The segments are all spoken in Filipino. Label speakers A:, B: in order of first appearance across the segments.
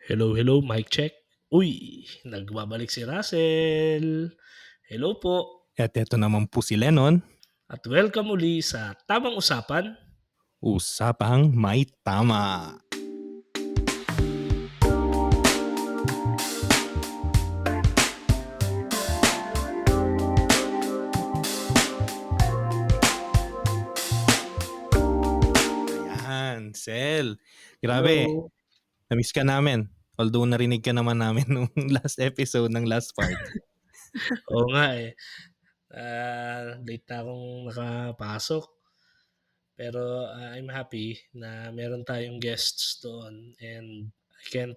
A: Hello, hello, mic check. Uy, nagbabalik si Russell. Hello po
B: At eto naman po si Lennon,
A: at welcome uli sa Tamang Usapan.
B: usapang may tama. Ayan, Sel. Grabe,
A: Hello.
B: na-miss ka namin. Although narinig ka naman namin nung last episode ng last part.
A: Oo nga eh. Late na akong nakapasok. Pero I'm happy na meron tayong guests doon and I can't,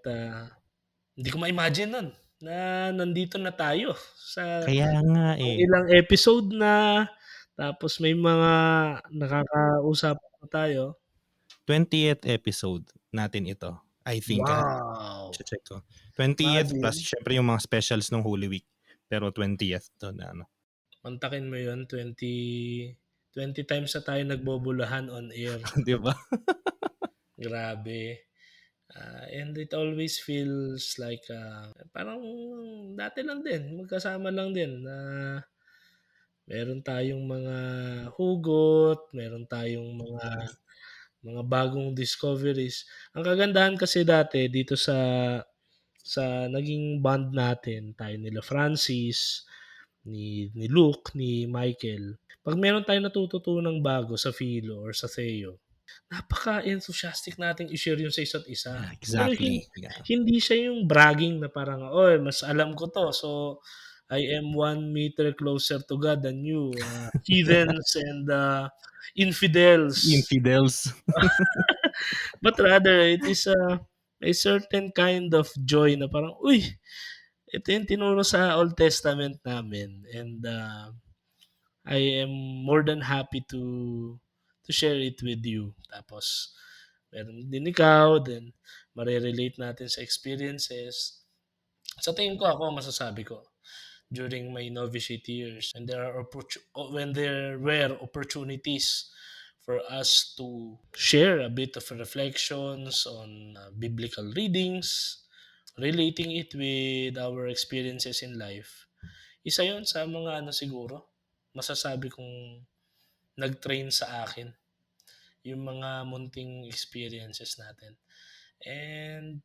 A: hindi ko ma-imagine nun na nandito na tayo sa
B: Kaya nga eh,
A: ilang episode na tapos may mga nakakausap na tayo.
B: 20th episode natin ito. I think,
A: Wow!
B: check ko. 20th plus
A: Imagine,
B: syempre yung mga specials ng Holy Week. Pero 20th to na ano.
A: mantakin mo yun, 20 times na tayo nagbobulahan on air.
B: Di ba?
A: Grabe. And it always feels like parang dati lang din, magkasama lang din na meron tayong mga hugot, meron tayong mga bagong discoveries. Ang kagandahan kasi dati dito sa naging band natin, tayo nila Francis, ni Luke, ni Michael. 'Pag meron tayong natututunang bago sa Philo or sa Theo, napaka-enthusiastic nating i-share yun sa isa't isa. Pero
B: Exactly. Yeah.
A: hindi siya yung bragging na parang, "Oy, mas alam ko 'to, so I am 1 meter closer to God than you, heathens and infidels."
B: Infidels.
A: But rather, it is a certain kind of joy na parang, "Uy, ito yung tinuro sa Old Testament namin and I am more than happy to share it with you." Tapos meron din ikaw, then mare-relate natin sa experiences. Sa tingin ko ako masasabi ko, during my novitiate years, when there were opportunities for us to share a bit of reflections on biblical readings, relating it with our experiences in life. Isa 'yun sa mga ano siguro, masasabi kong nag-train sa akin, yung mga munting experiences natin. And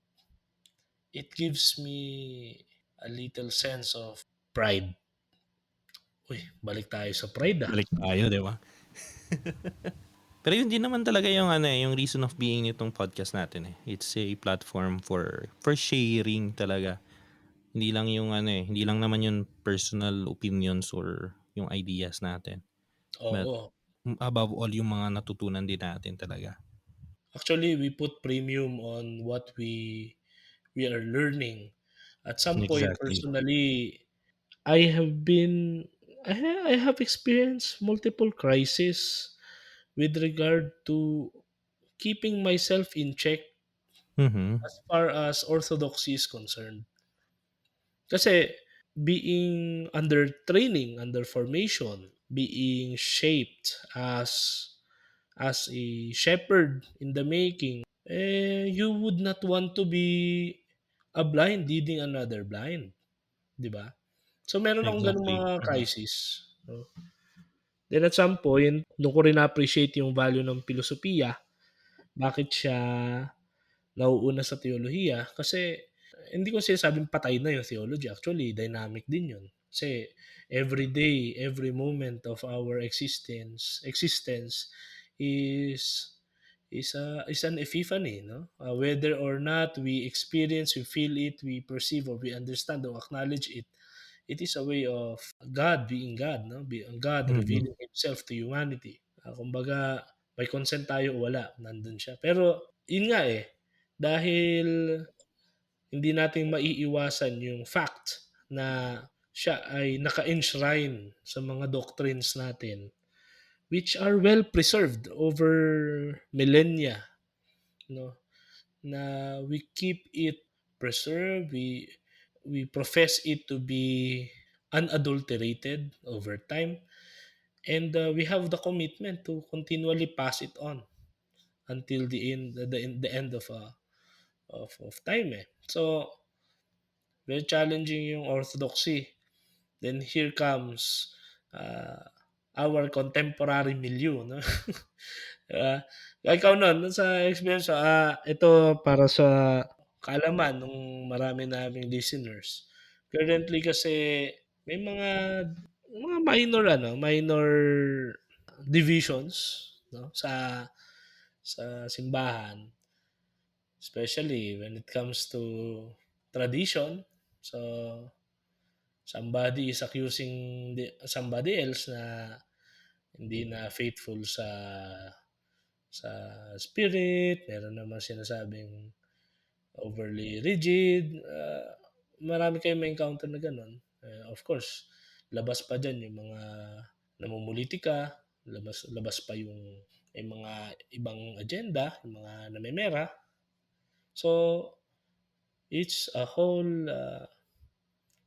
A: it gives me a little sense of pride. Uy, balik tayo sa pride,
B: Balik tayo, di ba? Pero yun din naman talaga yung ano eh, yung reason of being nitong podcast natin eh. It's a platform for sharing talaga. Hindi lang yung ano eh, hindi lang naman yung personal opinions or yung ideas natin. But
A: Oo.
B: above all yung mga natutunan din natin talaga.
A: Actually, we put premium on what we are learning. At some point,
B: Exactly.
A: personally, I have been I have experienced multiple crises with regard to keeping myself in check
B: Mhm.
A: as far as orthodoxy is concerned. Kasi being under training, under formation, being shaped as a shepherd in the making, you would not want to be a blind leading another blind, 'di ba? So meron akong gano'ng
B: Exactly.
A: mga crisis, 'no. Then at some point, do'n ko rin na-appreciate yung value ng pilosopiya, bakit siya nauuna sa teolohiya, kasi hindi ko sinasabing patay na yung theology, actually dynamic din yun. Kasi every day, every moment of our existence is an epiphany, no? Whether or not we experience, we feel it, we perceive, or we understand or acknowledge it, it is a way of God being God, no? God
B: Mhm.
A: revealing Himself to humanity. Kumbaga, may consent tayo o wala, nandun siya. Pero, yun nga eh, dahil hindi natin maiiwasan yung fact na siya ay naka-enshrine sa mga doctrines natin, which are well preserved over millennia, no? Na we keep it preserved, we profess it to be unadulterated over time, and we have the commitment to continually pass it on until the end of of time eh. So, very challenging yung orthodoxy. Then here comes our contemporary milieu, no? Ah, ikaw nun sa experience ito para sa kaalaman nung marami naming listeners. Currently kasi may mga minor divisions, no, sa simbahan, especially when it comes to tradition. So somebody is accusing somebody else na hindi na faithful sa spirit, meron naman sinasabing overly rigid, marami kayong ma-encounter na gano'n. Of course, labas pa diyan yung mga namumulitika, labas labas pa yung may mga ibang agenda, yung mga namemera. So, it's a whole,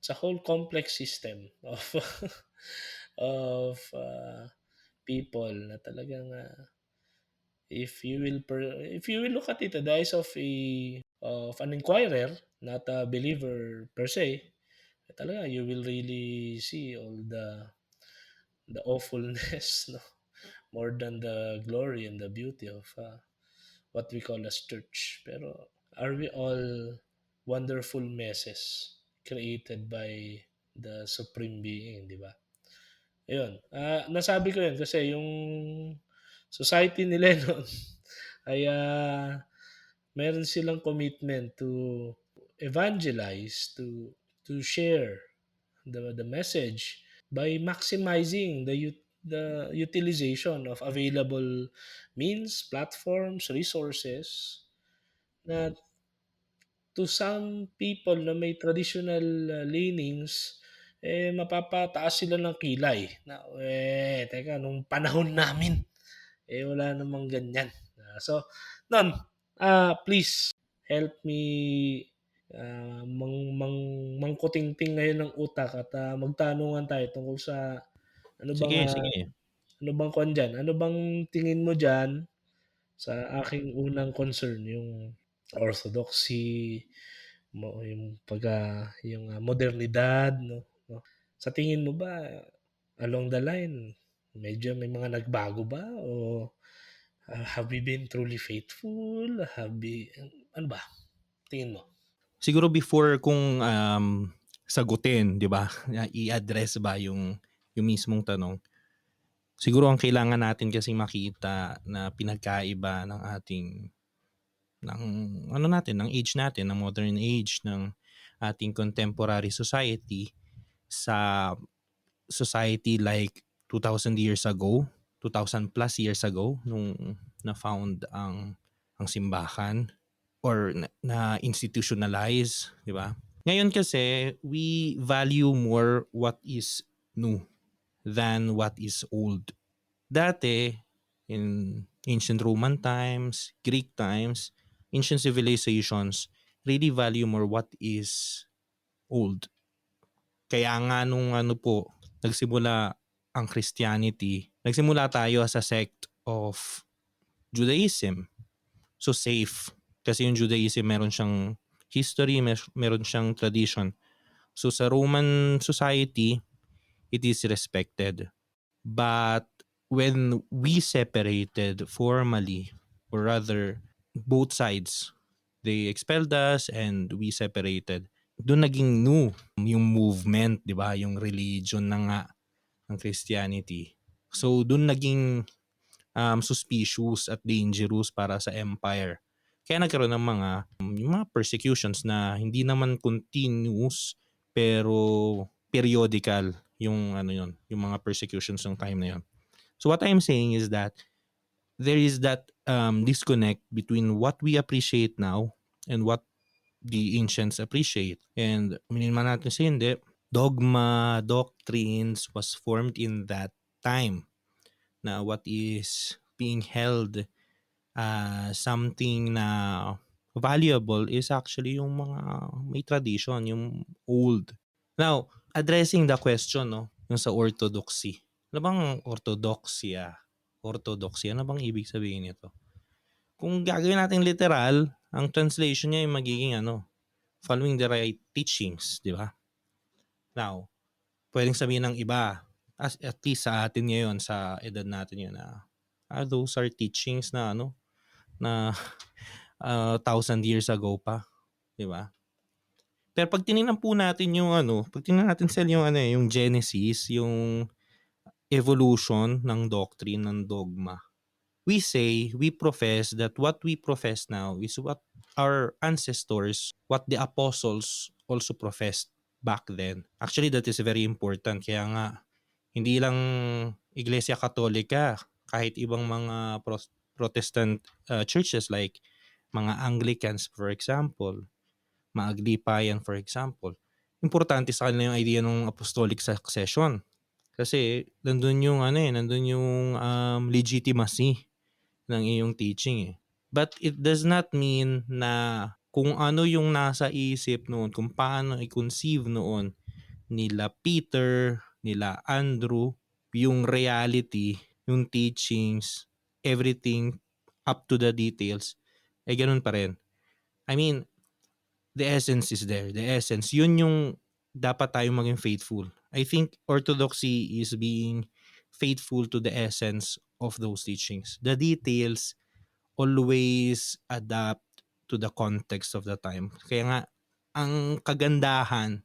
A: it's a whole complex system of of, people na talagang, if you will look at it, the eyes of an inquirer, not a believer per se, talaga you will really see all the awfulness, no, more than the glory and the beauty of what we call as church. Pero are we all wonderful messes created by the supreme being, di ba? Ayun, nasabi ko yun kasi yung society ni Lennon ay meron silang commitment to evangelize, to share the message by maximizing the utilization of available means, platforms, resources na to some people na may traditional leanings, mapapataas sila ng kilay na, teka nung panahon namin, wala namang ganyan. So, nun, please help me mangkutingting ngayon ng utak at magtanungan tayo tungkol sa ano bang,
B: Sige, sige.
A: ano bang kuwan diyan, ano bang tingin mo diyan sa aking unang concern, yung orthodoxy, yung modernidad, 'no? Sa tingin mo ba along the line medyo may mga nagbago ba o have we been truly faithful? Ano ba tingin mo?
B: Siguro before kung sagutin, 'di ba? I-address ba yung mismong tanong. Siguro ang kailangan natin kasing makita na pinagkaiba ng ating ng ano natin, ng age natin, ng modern age ng ating contemporary society sa society like 2,000 years ago, 2,000 plus years ago nung na-found ang simbahan or na institutionalize, di ba? Ngayon kasi, we value more what is new than what is old. Dati, in ancient Roman times, Greek times, ancient civilizations really value more what is old. Kaya nga nung ano po, nagsimula ang Christianity, nagsimula tayo as a sect of Judaism. So safe. Kasi yung Judaism meron siyang history, meron siyang tradition. So sa Roman society, it is respected. But when we separated formally, or rather both sides, they expelled us and we separated. Doon naging new yung movement, di ba? Yung religion na nga ng Christianity. So doon naging suspicious at dangerous para sa empire. Kaya nagkaroon ng yung mga persecutions na hindi naman continuous pero periodical yung yung mga persecutions ng time na yun. So what I'm saying is that there is that disconnect between what we appreciate now and what the ancients appreciate. And aminin man natin sa hindi, dogma, doctrines was formed in that time na what is being held something na valuable is actually yung mga may tradition, yung old. Now, addressing the question, no, yung sa orthodoxy. Ano bang orthodoxia? Orthodoxy, ano bang ibig sabihin nito? Kung gagawin natin literal, Ang translation niya ay magiging following the right teachings, di ba? Now, pwedeng sabihin ng iba, at least sa atin ngayon, sa edad natin yun, na those are teachings na na 1,000 years ago pa, di ba? Pero pag tinignan po natin yung pag tinignan natin sila yung yung Genesis, yung evolution ng doctrine, ng dogma, we profess that what we profess now is what our ancestors, what the apostles also professed back then. Actually, that is very important. Kaya nga, hindi lang Iglesia Katolika, kahit ibang mga Protestant churches like mga Anglicans, for example, Maaglipayan, for example, importante sa kanila yung idea ng apostolic succession. Kasi nandun yung nandun yung legitimacy ng iyong teaching eh. But it does not mean na kung ano yung nasa isip noon, kung paano i-conceive noon nila Peter, nila Andrew, yung reality, yung teachings, everything up to the details, ganun pa rin. I mean, the essence is there. The essence, yun yung dapat tayong maging faithful. I think orthodoxy is being faithful to the essence of those teachings. The details always adapt to the context of the time. Kaya nga, ang kagandahan,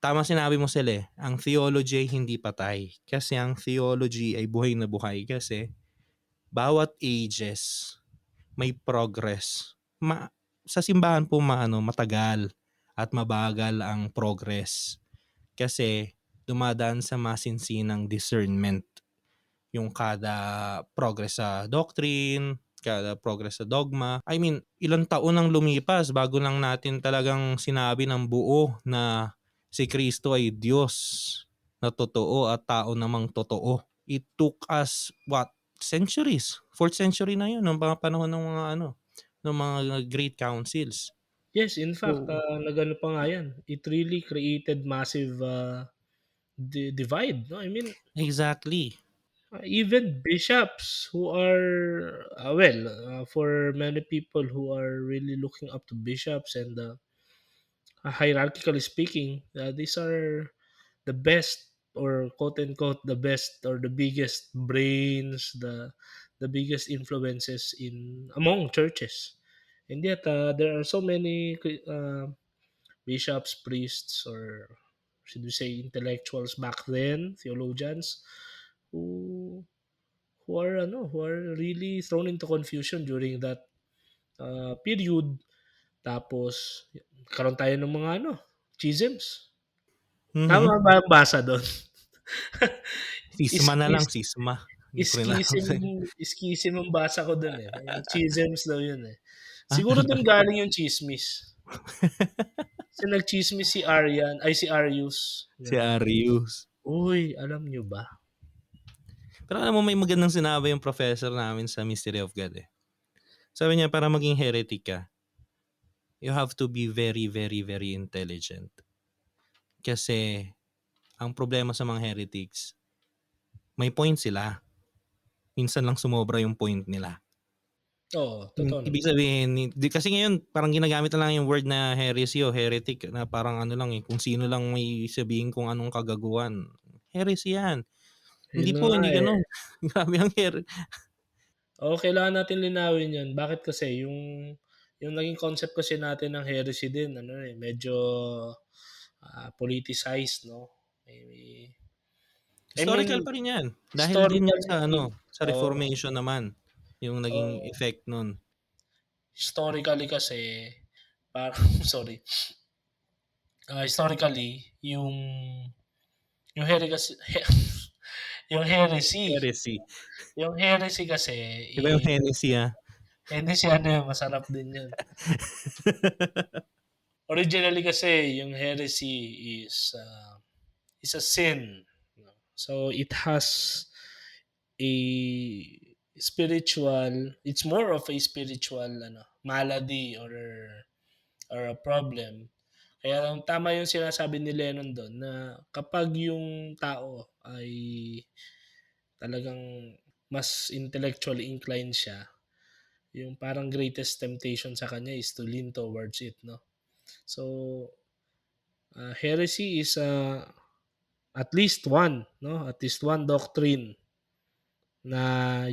B: tama sinabi mo sila ang theology ay hindi patay. Kasi ang theology ay buhay na buhay kasi bawat ages may progress. Sa simbahan po matagal at mabagal ang progress kasi dumadaan sa masinsinang discernment yung kada progress sa doctrine, kada progress sa dogma. I mean, ilang taon nang lumipas bago lang natin talagang sinabi ng buo na si Kristo ay Diyos na totoo at tao namang totoo. It took us what? Centuries. 4th century na yun, ng mga panahon ng mga ng mga great councils.
A: Yes, in fact,
B: So,
A: nag-ano pa nga 'yan, it really created massive, divide, no? I mean,
B: exactly.
A: even bishops who are, well, for many people who are really looking up to bishops and, hierarchically speaking, these are the best, or quote unquote the best or the biggest brains, the biggest influences in among churches. And yet, there are so many bishops, priests, or should we say intellectuals back then, theologians, who who are really thrown into confusion during that period. Tapos karon tayo ng mga schisms.
B: Mhm.
A: Tama ba ang basa doon?
B: Sisma na lang,
A: Skis
B: sisma. Hindi ko rin alam
A: schism
B: sa'yo.
A: schism ang basa ko dun, eh, yung schisms daw yun, eh. Siguro dun galing yung tsismis. Kasi nagtsismis si Arian ay si Arius,
B: Si
A: gano'n.
B: Arius.
A: Uy, alam niyo ba?
B: Pero alam mo, may magandang sinabi yung professor namin sa Mystery of God eh. Sabi niya, para maging heretic ka, you have to be very, very, very intelligent. Kasi ang problema sa mga heretics, may point sila. Minsan lang sumobra yung point nila.
A: Oo, totoo
B: Ibig
A: naman.
B: sabihin, kasi ngayon parang ginagamit na lang yung word na heresy o heretic na parang lang kung sino lang may sabihin kung anong kagaguhan. Heresy yan.
A: Yun
B: Hindi
A: na
B: po,
A: nga,
B: hindi
A: eh.
B: gano'n. Grabe ang
A: Oo, kailangan natin linawin 'yan. Bakit kasi yung naging concept kasi natin ng heresy din ano, eh, medyo, politicized 'no. I
B: Historical
A: mean,
B: pa rin yan. Dahil din yan sa
A: historically,
B: sa
A: oo,
B: Reformation naman, yung naging
A: oo.
B: effect nun.
A: Historically kasi parang sorry, historically yung heresy yung heresy
B: Heresy.
A: yung heresy kasi
B: Iba yung
A: is
B: Hennessy
A: heresy ano yun, masarap din yun. Originally kasi yung heresy is a sin. No? So it has a spiritual, it's more of a spiritual malady, or a problem. Kaya tama yung sinasabi ni Lennon doon na kapag yung tao ay talagang mas intellectually inclined siya, yung parang greatest temptation sa kanya is to lean towards it, 'no. So, heresy is, at least one, 'no, at least one doctrine na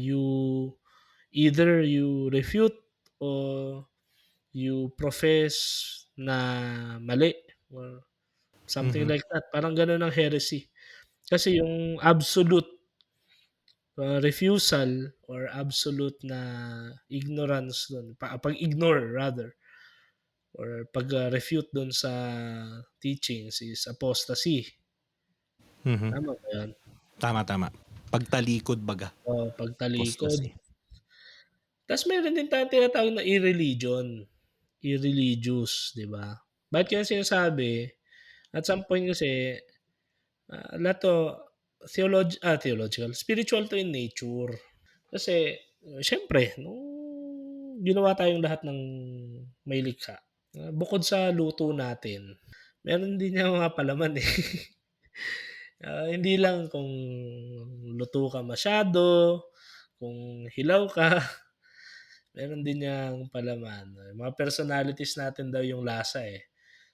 A: either you refute or you profess na mali or something
B: Mhm.
A: like that, parang gano'n ang heresy. Kasi yung absolute, refusal or absolute na ignorance dun, pag-ignore rather or pag, refute dun sa teachings is apostasy,
B: Mhm.
A: tama ba yun?
B: Tama, tama. Pagtalikod baga,
A: Oo, pagtalikod.
B: apostasy.
A: Ta's meron din tayong tinatawag na irreligion, irreligious, 'di ba? Bakit ko yan sinasabi, at some point kasi, lahat 'to theological, spiritual 'to in nature. Kasi, siyempre nung ginawa tayong lahat ng may likha, bukod sa luto natin, meron din yang mga palaman, eh. Hindi lang kung luto ka masyado, kung hilaw ka, meron din yang palaman. Yung mga personalities natin daw yung lasa, eh.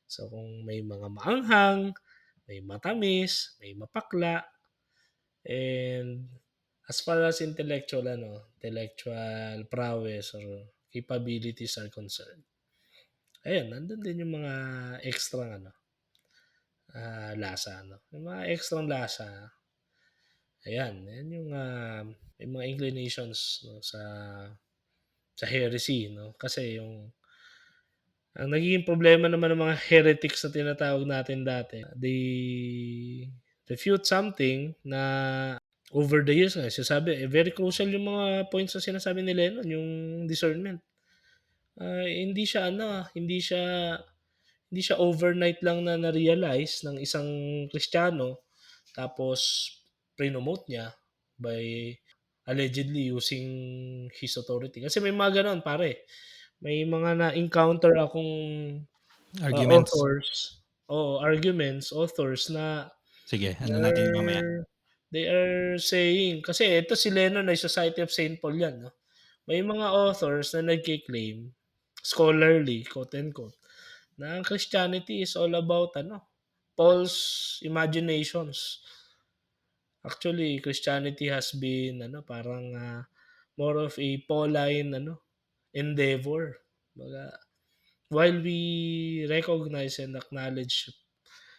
A: So, kung may mga maanghang, may matamis, may mapakla, and as far as intellectual prowess or capabilities are concerned, ayan, nandun din yung mga extrang lasa, 'no. Yung mga extrang lasa, ayan, yan yung mga inclinations, 'no, sa heresy, 'no. Kasi ang nagiging problema naman ng mga heretics na tinatawag natin dati, they refute something na over the years nga sinasabi, very crucial yung mga points na sinasabi ni Lennon, yung discernment. Hindi siya overnight lang na na-realize ng isang Kristiyano tapos prinomote niya by allegedly using his authority. Kasi may mga gano'n pare, may mga na-encounter akong,
B: Arguments.
A: arguments, authors na
B: Sige, ano natin mamaya.
A: they're they are saying kasi ito si Lennon ay Society of Saint Paul 'yan, 'no. May mga authors na nagke-claim, scholarly, quote unquote, na ang Christianity is all about Paul's imaginations. Actually, Christianity has been parang, more of a Pauline endeavor. Kumbaga, while we recognize and acknowledge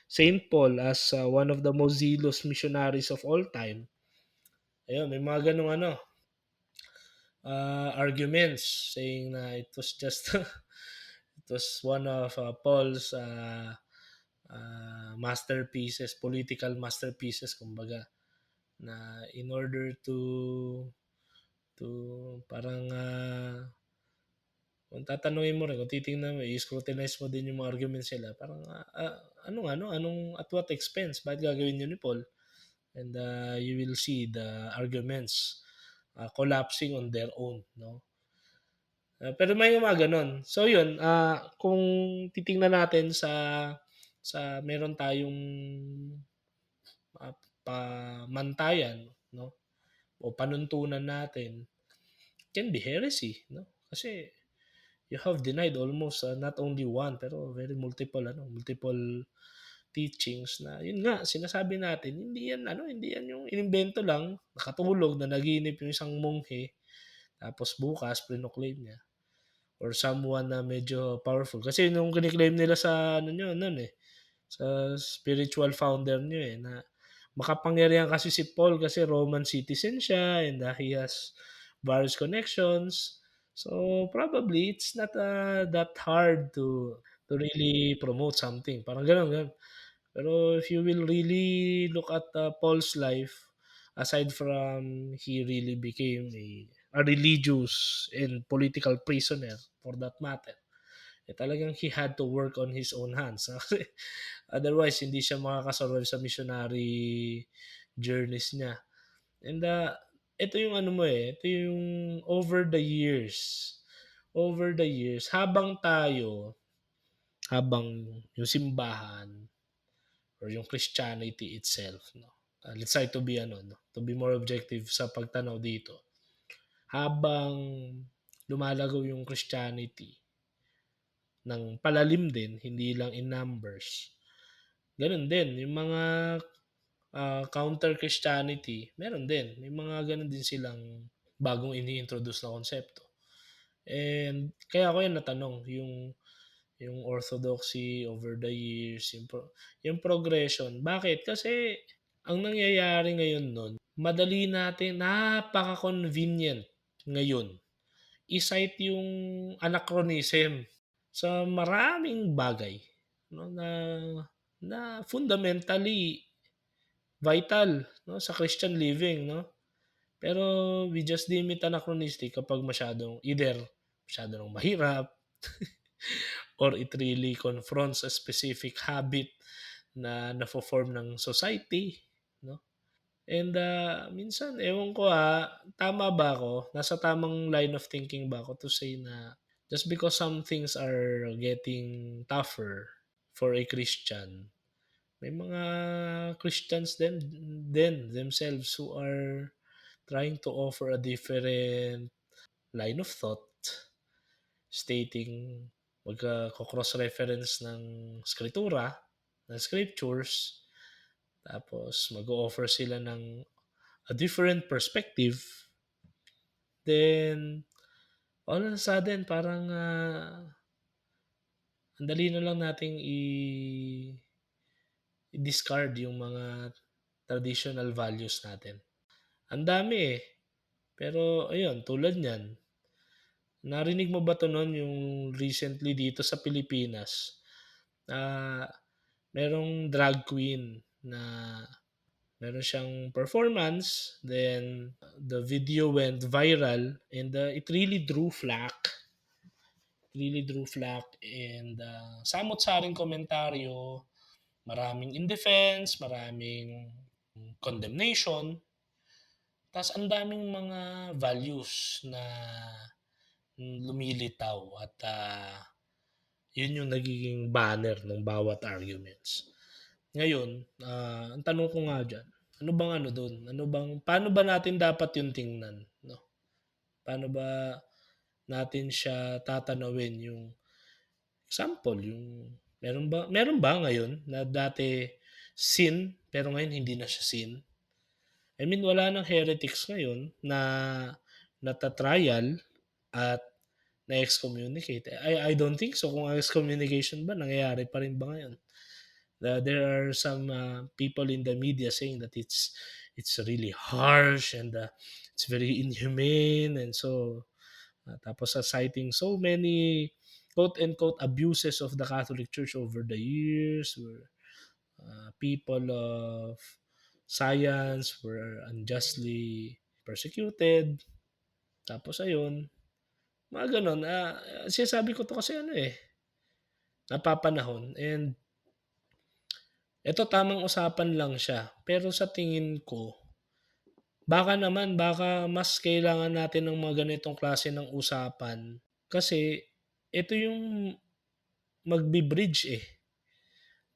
A: Saint Paul as, one of the most zealous missionaries of all time, ayun may mga gano'ng arguments saying na it was just it was one of, Paul's, masterpieces, political masterpieces kumbaga, na in order to parang, kung tatanungin mo rin, kung titingnan mo, i-scrutinize mo din yung mga arguments nila, parang, anong at what expense, bakit gagawin yun ni Paul? And, you will see the arguments, collapsing on their own, 'no? Pero may mga gano'n. So yun, kung titingnan natin sa meron tayong, pamantayan, 'no, o panuntunan natin, can be heresy, 'no? Kasi you have denied almost, not only one pero very multiple teachings na yun nga sinasabi natin hindi yan yung inimbento lang, nakatulog, na naginip yung isang monghe tapos bukas prino-claim niya or someone na medyo powerful. Kasi nung kini-claim nila sa niyo nun, sa spiritual founder niyo, na makapangyarihan kasi si Paul kasi Roman citizen siya and, he has various connections. So, probably it's not, that hard to really promote something, parang gano'n, gano'n. Pero if you will really look at, Paul's life, aside from he really became a religious and political prisoner for that matter, talagang he had to work on his own hands. Kasi otherwise hindi siya makakasurvive sa missionary journeys niya. And, ito yung ito yung over the years habang yung simbahan or yung Christianity itself, 'no, let's try to be 'no, to be more objective sa pagtanaw dito. Habang lumalago yung Christianity ng palalim din, hindi lang in numbers. Gano'n din yung mga, counter Christianity, meron din. May mga gano'n din silang bagong ini-introduce na konsepto. And kaya ko 'yan natanong yung orthodoxy over the years, yung progression. Bakit? Kasi ang nangyayari ngayon nun, madali natin napaka-convenient ngayon i-cite yung anachronism sa maraming bagay 'no, na fundamentally vital 'no, sa Christian living 'no. Pero we just deem it anachronistic kapag masyadong either masyado ng mahirap or it really confronts a specific habit na nafo-form ng society 'no. And, minsan ewan ko, tama ba ako, nasa tamang line of thinking ba ako to say na just because some things are getting tougher for a Christian, may mga Christians then themselves who are trying to offer a different line of thought, stating magko-cross-reference ng skritura, ng scriptures, tapos mag-o-offer sila ng a different perspective, then all of a sudden parang, ang dali na lang nating i-discard yung mga traditional values natin. Ang dami, eh. Pero ayun, tulad niyan, narinig mo ba 'to nun yung recently dito sa Pilipinas, ah, merong drag queen na meron siyang performance, then the video went viral and, it really drew flack. Really drew flack and, samot-saring komentaryo, maraming in defense, maraming condemnation, ta's ang daming mga values na lumilitaw at, yun yung nagiging banner ng bawat arguments. Ngayon, ang tanong ko nga diyan, ano bang ano dun, paano ba natin dapat yun tingnan 'no? Paano ba natin siya tatanawin yung example, yung meron ba ngayon na dati sin, pero ngayon hindi na siya sin? I mean wala ng heretics ngayon na nata-trial at na-excommunicate. I don't think so kung ang excommunication ba nangyayari pa rin ba ngayon? There are some, people in the media saying that it's really harsh and, it's very inhumane and so, tapos citing so many quote unquote abuses of the Catholic Church over the years where, people of science were unjustly persecuted. Tapos ayun, mga gano'n. Sinasabi ko 'to kasi ano, napapanahon and eto tamang usapan lang siya. Pero sa tingin ko, baka mas kailangan natin ng mga ganitong klase ng usapan kasi ito yung magbi-bridge,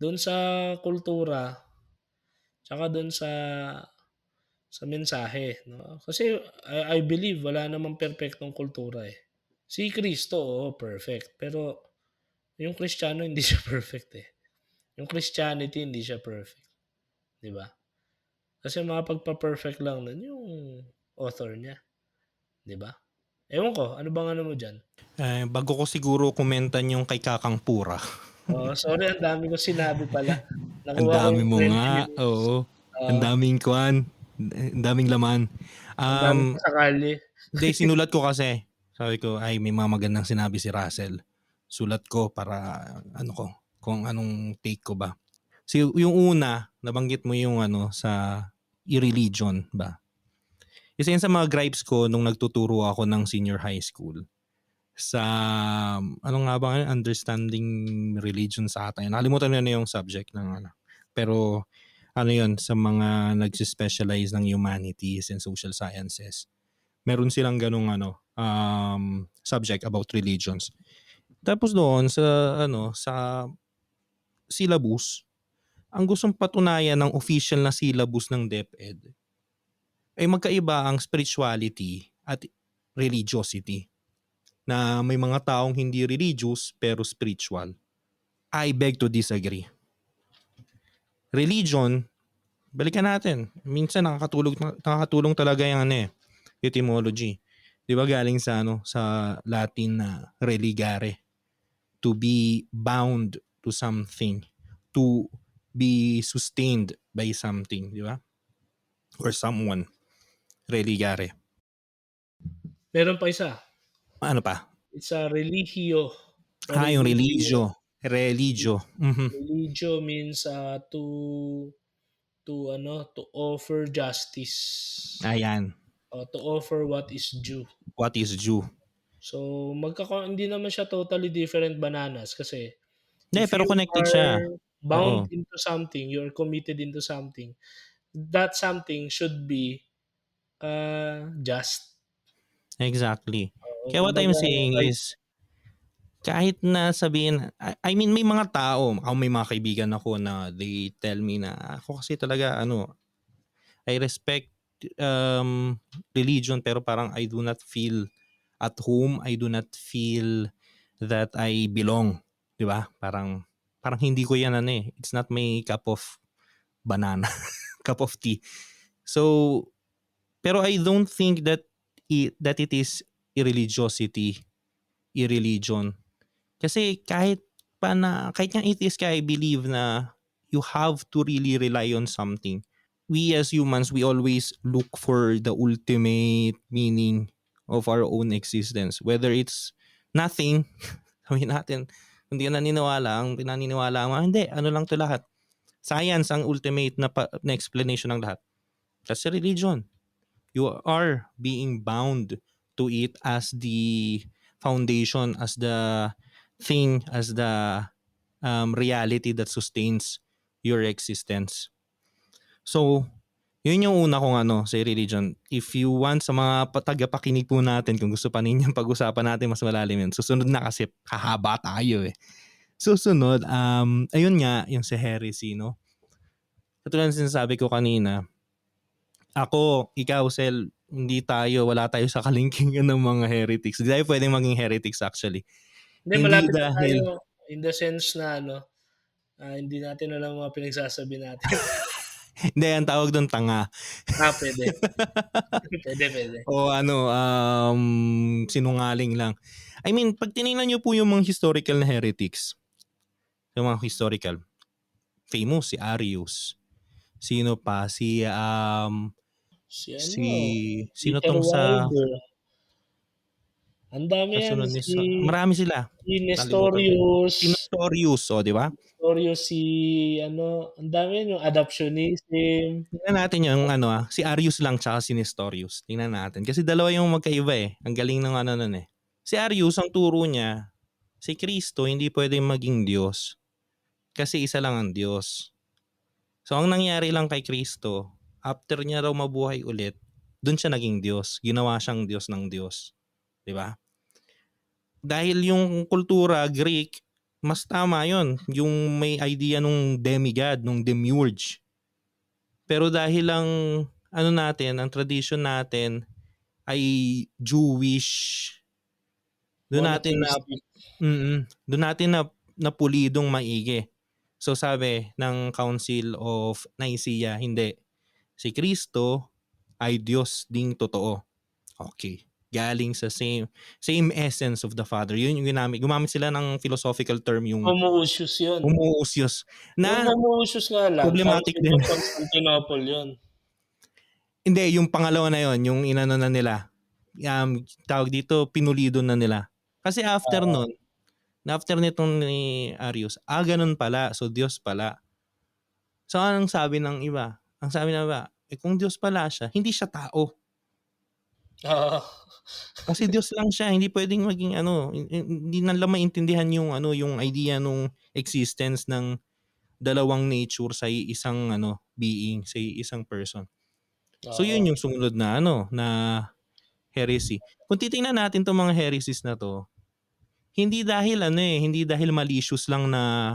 A: do'n sa kultura tsaka do'n sa mensahe 'no. Kasi I believe wala namang perpektong kultura, Si Kristo, oo, perfect. Pero yung Kristiyano hindi siya perfect, Yung Christianity hindi siya perfect, 'di ba? Kasi makapagpa-perfect lang nun yung author niya, 'di ba? Ewan ko, ano bang ano mo diyan?
B: Bago ko siguro komentan yung kay Kakang Pura.
A: Oo, sorry ang dami kong sinabi pala.
B: Ang
A: Nakuha ko
B: dami
A: yung
B: mo
A: 20
B: nga,
A: minutes.
B: oo. Ang
A: Oo,
B: daming ang daming laman.
A: ang dami pa sa kalye.
B: Hindi, sinulat ko kasi. Sabi ko, ay may mga magandang sinabi si Russell. Sulat ko para ano ko, kung anong take ko ba. So yung una, nabanggit mo yung sa irreligion ba? Isa yun sa mga gripes ko nung nagtuturo ako ng senior high school. Sa, ano nga ba, understanding religion sa atin. Nakalimutan na yung subject ng ano. Pero ano yun, sa mga nagsispecialize ng humanities and social sciences, meron silang ganung subject about religions. Tapos doon sa syllabus, ang gustong patunayan ng official na syllabus ng DepEd ay magkaiba ang spirituality at religiosity. na may mga taong hindi religious pero spiritual. I beg to disagree. Religion, balikan natin. Minsan nakakatulong talaga yung etymology. 'Di ba galing sa sa Latin na religare, to be bound to something, to be sustained by something, di ba? Or someone. Religare.
A: Meron pa isa.
B: Ano pa?
A: It's a religio.
B: Yung religio. Religio.
A: Religio means to offer justice.
B: Ayan.
A: To offer what is due.
B: What is due?
A: So hindi naman siya totally different bananas kasi if
B: Pero
A: you
B: connected siya.
A: are bound into something, you're committed into something, that something should be just.
B: Exactly. Kaya what I'm
A: Kumbaga,
B: saying
A: right.
B: is, kahit na sabihin, I mean, may mga tao, may mga kaibigan ako na they tell me na ako kasi talaga, I respect religion pero parang I do not feel at home. I do not feel that I belong. Di ba? Parang hindi ko yan It's not my cup of banana. Cup of tea. So, pero I don't think that it is irreligiosity, irreligion. Kasi kahit nga atheist ka, I believe na you have to really rely on something. We as humans, we always look for the ultimate meaning of our own existence. Whether it's nothing, sabihin natin, hindi ka naniniwala, ang pinaniniwala mo, hindi, lang to lahat. Science ang ultimate na explanation ng lahat. That's a religion. You are being bound to it as the foundation, as the thing, as the reality that sustains your existence. So, yun yung una kong sa religion. If you want, sa mga tagapakinig po natin, kung gusto pa ninyong pag-usapan natin mas malalim yun, susunod na kasi hahaba tayo Susunod, ayun nga, yung sa heresy, no? Katulad ng sinasabi ko kanina, ako, ikaw, Sel, wala tayo sa kalingkingan ng mga heretics. Hindi tayo pwedeng maging heretics actually. Hindi
A: Malapit na
B: dahil
A: tayo in the sense na hindi natin alam mga pinagsasabi natin.
B: hindi, ang tawag doon tanga.
A: Pwede. Pwede.
B: O sinungaling lang. I mean, pag tinignan nyo po yung mga historical na heretics, yung mga historical, famous, si Arius. Sino pa? Sino
A: Peter
B: tong sa
A: Wilder. Ang dami yan.
B: kasunod marami sila.
A: Si Nestorius.
B: Si Nestorius, di ba?
A: Nestorius, ang dami yan, yung adoptionism.
B: Tingnan natin yung si Arius lang tsaka si Nestorius. Tingnan natin. Kasi dalawa yung magkaiba Ang galing ng nun Si Arius, ang turo niya, si Kristo hindi pwedeng maging Diyos. Kasi isa lang ang Diyos. So, ang nangyari lang kay Kristo, after niya raw mabuhay ulit, doon siya naging Diyos. Ginawa siyang Diyos ng Diyos. Di ba? Dahil yung kultura, Greek, mas tama yon, yung may idea nung demigod, nung demiurge. Pero dahil lang ang tradition natin ay Jewish, doon natin na pulidong maigi. So sabi ng Council of Nicaea, hindi. Si Kristo ay Diyos ding totoo. Okay. Galing sa same essence of the Father. Yun yung gumamit sila ng philosophical term, yung
A: Homoousios yun.
B: Homoousios. Na
A: yung homoousios nga lang,
B: problematic din.
A: Constantinople yun.
B: Hindi, yung pangalawa na yun, yung inano na nila. Tawag dito, pinulido na nila. Kasi after nun, after nitong ni Arius, ganun pala. So, Diyos pala. So, anong sabi ng iba? Ang sabi ng iba, kung Diyos pala siya, hindi siya tao. Kasi Diyos lang siya, hindi pwedeng maging hindi na lang maintindihan yung yung idea nung existence ng dalawang nature sa isang being, sa isang person. So yun yung sumunod na na heresy. Kung titingnan natin tong mga heresies na to, hindi dahil hindi dahil malicious lang na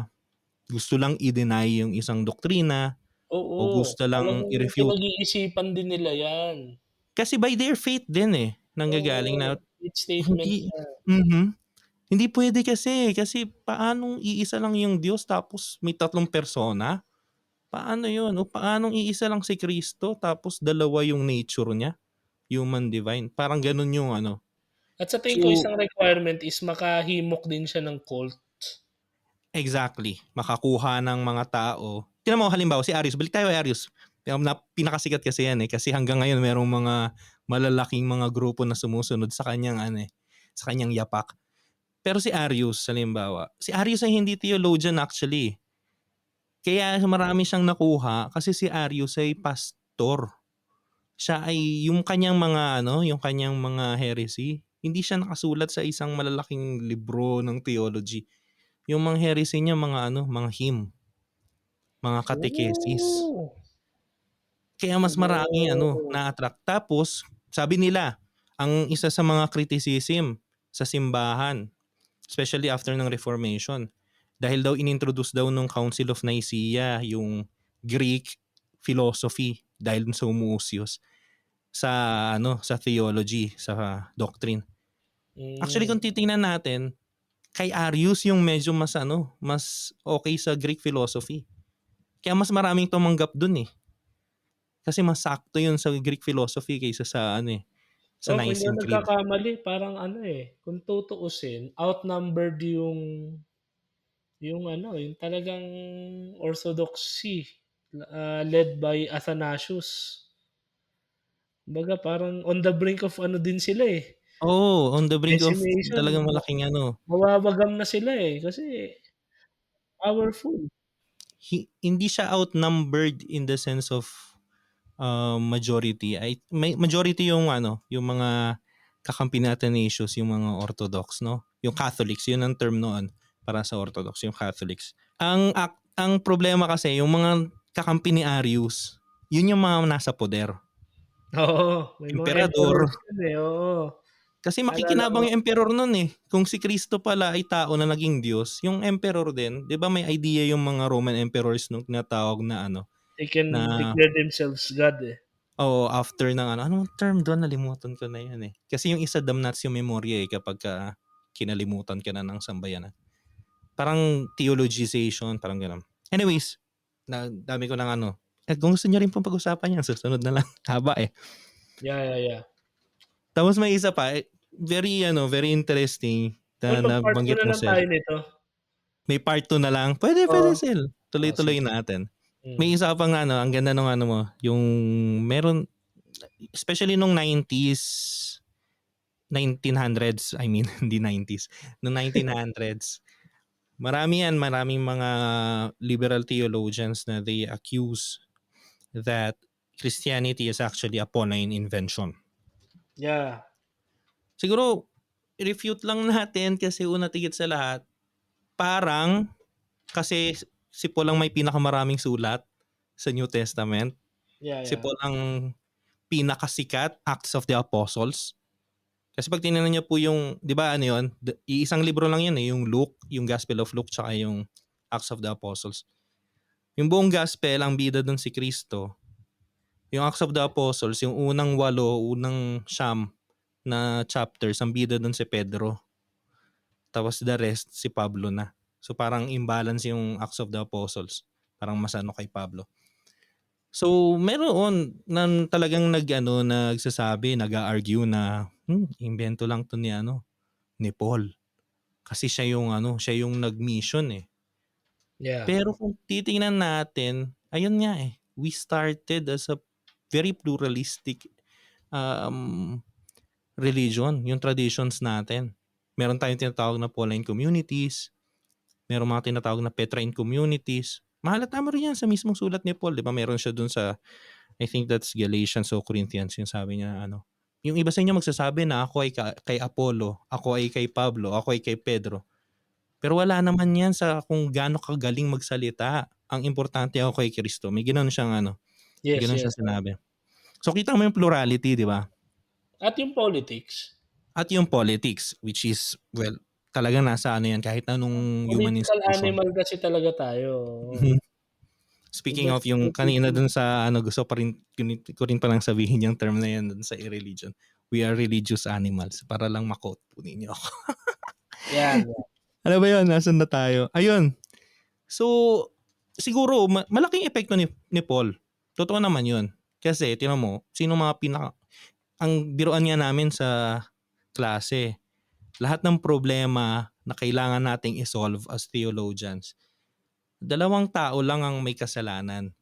B: gusto lang i-deny yung isang doktrina o gusto lang i-refute.
A: Pinag-iisipan din nila yan.
B: Kasi by their faith din nanggagaling na
A: complete statement
B: Hindi
A: siya.
B: hindi puwede kasi paanong iisa lang yung Diyos tapos may tatlong persona? Paano yun? O paanong iisa lang si Kristo tapos dalawa yung nature niya, human, divine, parang gano'n yung ano.
A: At sa tingin ko
B: So
A: isang requirement is makahimok din siya ng cult.
B: exactly, makakuha ng mga tao. Tignan mo halimbawa si Arius, balik tayo kay Arius. Pinakasikat kasi yan, kasi hanggang ngayon merong mga malalaking mga grupo na sumusunod sa kanyang sa kanyang yapak. Pero si Arius halimbawa, si Arius ay hindi theologian actually. Kaya marami siyang nakuha kasi si Arius ay pastor. Siya ay yung kanyang mga yung kanyang mga heresy, hindi siya nakasulat sa isang malalaking libro ng theology. Yung mga heresy niya mga mga hymn, mga catechesis.
A: Oh,
B: Kaya mas maraming
A: oo.
B: na-attract. Tapos sabi nila, ang isa sa mga criticism sa simbahan, especially after ng Reformation, dahil daw inintroduce daw nung Council of Nicaea yung Greek philosophy dahil dun sa Homoousios sa sa theology, sa doctrine. Actually
A: Hmm,
B: kung titingnan natin, kay Arius yung medyo mas mas okay sa Greek philosophy. Kaya mas maraming tumanggap dun. Kasi mas sakto yun sa Greek philosophy kaysa sa sa
A: kung hindi ako
B: Nicene Creed.
A: nagkakamali parang kung tutuusin outnumbered yung talagang orthodoxy, led by Athanasius. Kumbaga parang on the brink of din sila,
B: Oo, on the brink of
A: decimation.
B: talagang malaking
A: Mawawagam na sila, kasi powerful.
B: hindi siya outnumbered in the sense of majority. Ay may majority yung yung mga kakampi ni Athanasius, yung mga Orthodox, no? Yung Catholics, yun ang term noon para sa Orthodox, yung Catholics. Ang problema kasi yung mga kakampi ni Arius, yun yung mga nasa poder.
A: Oo, may mga
B: Emperador.
A: emperors yun, oo.
B: Kasi
A: Naalala ko
B: makikinabang yung emperor nun Kung si Kristo pala ay tao na naging Diyos, yung emperor din, 'di ba may idea yung mga Roman emperors nung tinatawag na
A: they can
B: na
A: declare themselves God,
B: after ng anong term doon, nalimutan ko na 'yan Kasi yung isa damnatio memoriae kapagka kinalimutan ka na ng sambayanan. Parang theologization, parang gano'n. Anyways, na dami ko ng kung gusto niyo rin pong pag-usapan 'yan, susunod na lang. Haba
A: Yeah, yeah, yeah.
B: Tapos may isa pa, very very interesting
A: Well,
B: na
A: mag-part 2
B: nabanggit
A: na
B: mo,
A: lang
B: Sel.
A: tayo nito.
B: May part 2 na lang? Pwede,
A: Oo.
B: pwede, Sel. Tuloy-tuloy
A: Sige.
B: natin.
A: Hmm.
B: May isa ka pang ang ganda nung mo, yung meron, especially nung 1900s, I mean, hindi 90s, nung 1900s, maraming mga liberal theologians na they accuse that Christianity is actually a Pauline invention.
A: Yeah.
B: Siguro, refute lang natin kasi una tigit sa lahat, parang kasi si Paul ang may pinakamaraming sulat sa New Testament.
A: Yeah,
B: Si
A: yeah.
B: Paul ang pinakasikat, Acts of the Apostles. Kasi pag tinignan niyo po yung, 'di ba yun, iisang libro lang yun yung Luke, yung Gospel of Luke, tsaka yung Acts of the Apostles. Yung buong gospel, ang bida doon si Kristo. Yung Acts of the Apostles, yung unang 9 na chapters, ang bida doon si Pedro. Tapos the rest, si Pablo na. So parang imbalance yung Acts of the Apostles. Parang mas kay Pablo. So meron na talagang nagsasabi, nag-argue na imbento lang to ni Paul. Kasi siya yung nag-mission
A: Yeah.
B: Pero kung titingnan natin, ayun nga we started as a very pluralistic um, religion, yung traditions natin. Meron tayong tinatawag na Pauline communities, meron mga tinatawag na Petrine communities. Mahalata mo rin yan sa mismong sulat ni Paul, di ba? Meron siya dun sa, I think that's Galatians o Corinthians, yung sabi niya yung iba sa inyo magsasabi na ako ay kay Apollo, ako ay kay Pablo, ako ay kay Pedro. Pero wala naman yan sa kung gaano kagaling magsalita. Ang importante ako kay Kristo. May gano'n siyang may
A: Yes,
B: gano'n
A: yes.
B: siyang sinabi. So kita mo yung plurality, di ba?
A: At yung politics.
B: At yung politics, which is, well, talagang nasa yan, kahit anong human
A: Political
B: institution.
A: animal kasi talaga tayo.
B: Mhm. Speaking
A: Iba't
B: of yung
A: ibang
B: kanina
A: people.
B: dun sa gusto pa rin ko rin palang sabihin yung term na yan dun sa religion, We are religious animals. Para lang ma-quote po ninyo ako.
A: Yan.
B: Ano ba yun? Nasaan na tayo? Ayun. So, siguro, malaking epekto ni Paul. Totoo naman yun. Kasi, tinan mo, sino mga ang biruan nga namin sa klase, lahat ng problema na kailangan nating isolve as theologians, 2 tao lang ang may kasalanan.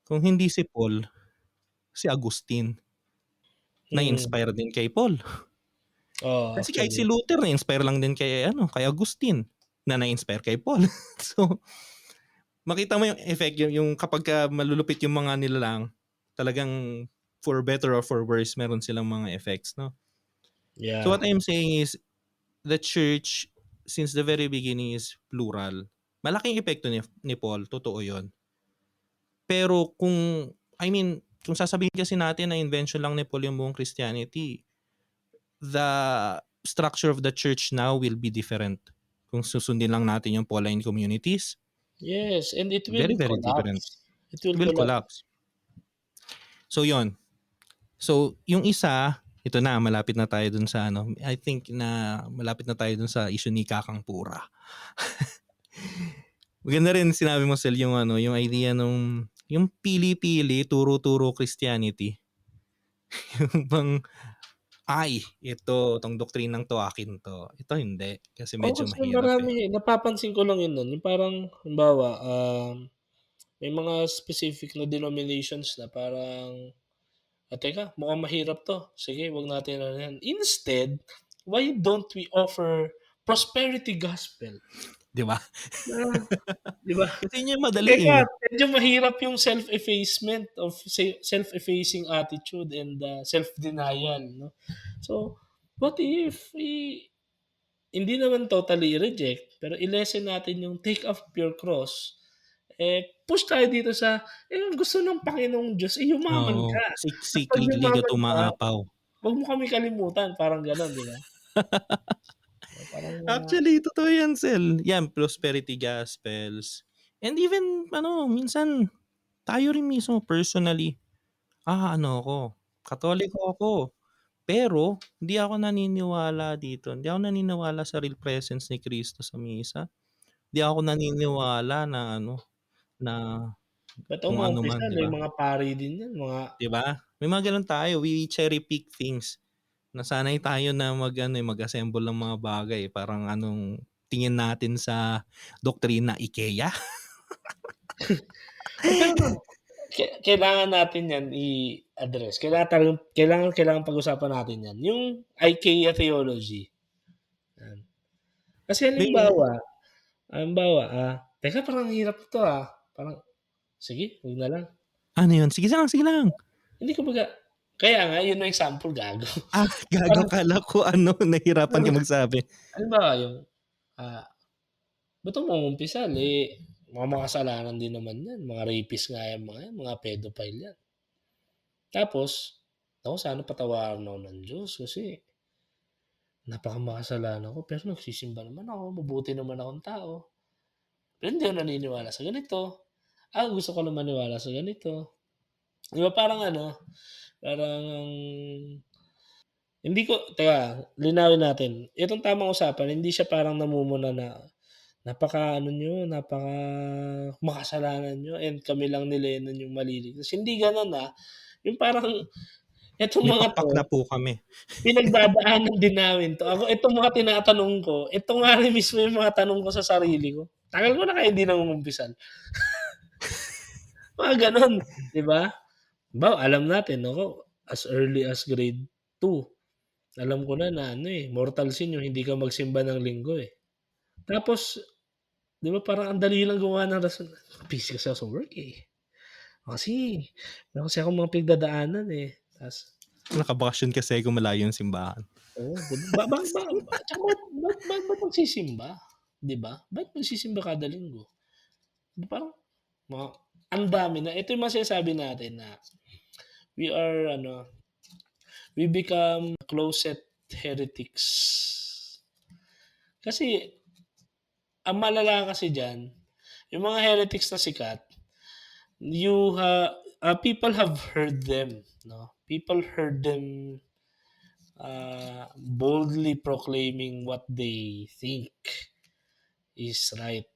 B: Kung hindi si Paul, si Agustin. Na-inspire din kay Paul.
A: Oh,
B: Kasi kahit si
A: actually.
B: Luther na-inspire lang din kay Agustin na na-inspire kay Paul. So, makita mo yung effect yung kapag malulupit yung mga nilalang, talagang for better or for worse, meron silang mga effects, no? So
A: Yeah.
B: what I'm saying is, the church, since the very beginning, is plural. Malaking epekto ni Paul, totoo yon. Pero kung sasabihin kasi natin na invention lang ni Paul yung buong Christianity, the structure of the church now will be different. Kung susundin lang natin yung Pauline communities,
A: Yes, and it will
B: very, very different.
A: collapse. It will
B: Will
A: collapse.
B: collapse. So, yon. So, yung isa, ito na, malapit na tayo dun sa I think na malapit na tayo dun sa issue ni Kakang Pura. Maganda rin sinabi mo, Sel, yung idea yung pili-pili, turo-turo Christianity. Yung bang, tong doktrinang to, akin to. Ito hindi, kasi
A: Oo,
B: medyo
A: kasi
B: mahirap eh.
A: marami, napapansin ko lang yun nun, yung parang, halimbawa, may mga specific na denominations na parang, teka, mukhang mahirap 'to, sige, 'wag natin ano yan. Instead, why don't we offer prosperity gospel?
B: Di ba?
A: Na 'di ba?
B: Kasi yun yung madali
A: Teka,
B: eh.
A: medyo mahirap yung self-effacement of self-effacing attitude and self-denial, no? So, what if hindi naman totally reject, pero i-lessen natin yung take up your cross, push tayo dito sa, ang gusto ng Panginoong Diyos, yumaman
B: Oo.
A: ka. At 'pag
B: Sikliglig at
A: yumaman ka,
B: umaapaw.
A: wag mo kami kalimutan, parang gano'n, 'di ba? Parang,
B: Actually, totoo yan, Sel. Yan, prosperity gospels. And even, minsan, tayo rin mismo personally, ako, Katoliko ako. Pero, hindi ako naniniwala dito. Hindi ako naniniwala sa real presence ni Kristo sa misa. Hindi ako naniniwala na
A: ba't
B: kung ano man,
A: umumpisal,
B: di
A: may
B: ba?
A: mga pari din 'yan, mga
B: Di ba? May mga ganun tayo. We cherry pick things. Nasanay tayo na mag-assemble ng mga bagay. Parang tingin natin sa doktrina IKEA.
A: pero kailangan natin 'yan i-address. Kailangan pag-usapan natin 'yan, yung IKEA theology, 'yan. Kasi
B: May,
A: halimbawa, "Teka, parang ang hirap nito, parang sige, 'wag na lang."
B: ano yun? Sige lang, sige lang.
A: Hindi, kumbaga, kaya nga yun ang example, gago.
B: Gago,
A: Parang
B: kala ko nahirapan ka magsabi.
A: halimbawa yung, ah, ba't umumpisal, mga makasalanan din naman 'yan, mga rapist nga 'yang mga 'yan, mga pedophile 'yan. Tapos, naku, sana patawarin ako ng Diyos kasi napakamakasalanan ko, pero nagsisimba naman ako, mabuti naman akong tao. Pero hindi ako naniniwala sa ganito. Gusto ko lang maniwala sa ganito. 'Di ba parang parang hindi ko, teka, linawin natin. Itong tamang usapan, hindi siya parang namumuna na, napaka-ano niyo, makasalanan niyo and kami lang ni Lennon yung maliligtas. Hindi gano'n, yung parang itong
B: May
A: mga
B: pakpak
A: 'to,
B: na po kami.
A: pinagdadaanan din namin 'to. Ako, itong mga tinatanong ko, ito nga rin mismo yung mga tanong ko sa sarili ko. Tagal ko na kaya hindi nangungumpisal. Mga gano'n, 'di ba? Halimbawa, alam natin, ako, as early as grade 2, alam ko na mortal sin yung hindi ka magsimba ng linggo, eh. Tapos, 'di ba parang ang dali lang gumawa ng rason, busy kasi ako sa work, eh. Kasi meron kasi akong mga pinagdadaanan, eh. Ta's
B: Nakabakasyon kasi kung malayo yung simbahan.
A: oo, 'di ba, tsaka ba't magsisimba, 'di ba? Ba't magsisimba kada linggo? 'Di parang mga ang dami na, ito yung mga sinasabi natin na we are we become closet heretics. Kasi ang malala kasi diyan, yung mga heretics na sikat, people have heard them, 'no? People heard them boldly proclaiming what they think is right.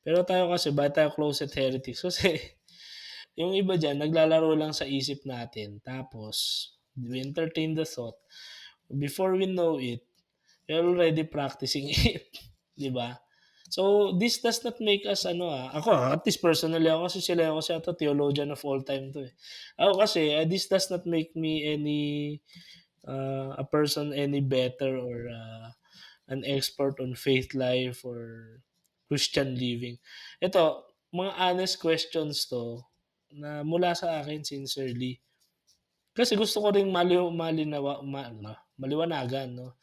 A: Pero tayo kasi bakit tayo closet heretics kasi yung iba diyan naglalaro lang sa isip natin tapos we entertain the thought, before we know it, we're already practicing it, 'di ba? So, this does not make us ano, ako at least personally ako kasi sila ako kasi ata theologian of all time 'to, eh. Ako kasi, this does not make me a person any better or, an expert on faith life or Christian living. Ito, mga honest questions 'to na mula sa akin sincerely. Kasi gusto ko ring malinawa maliwanagan 'no.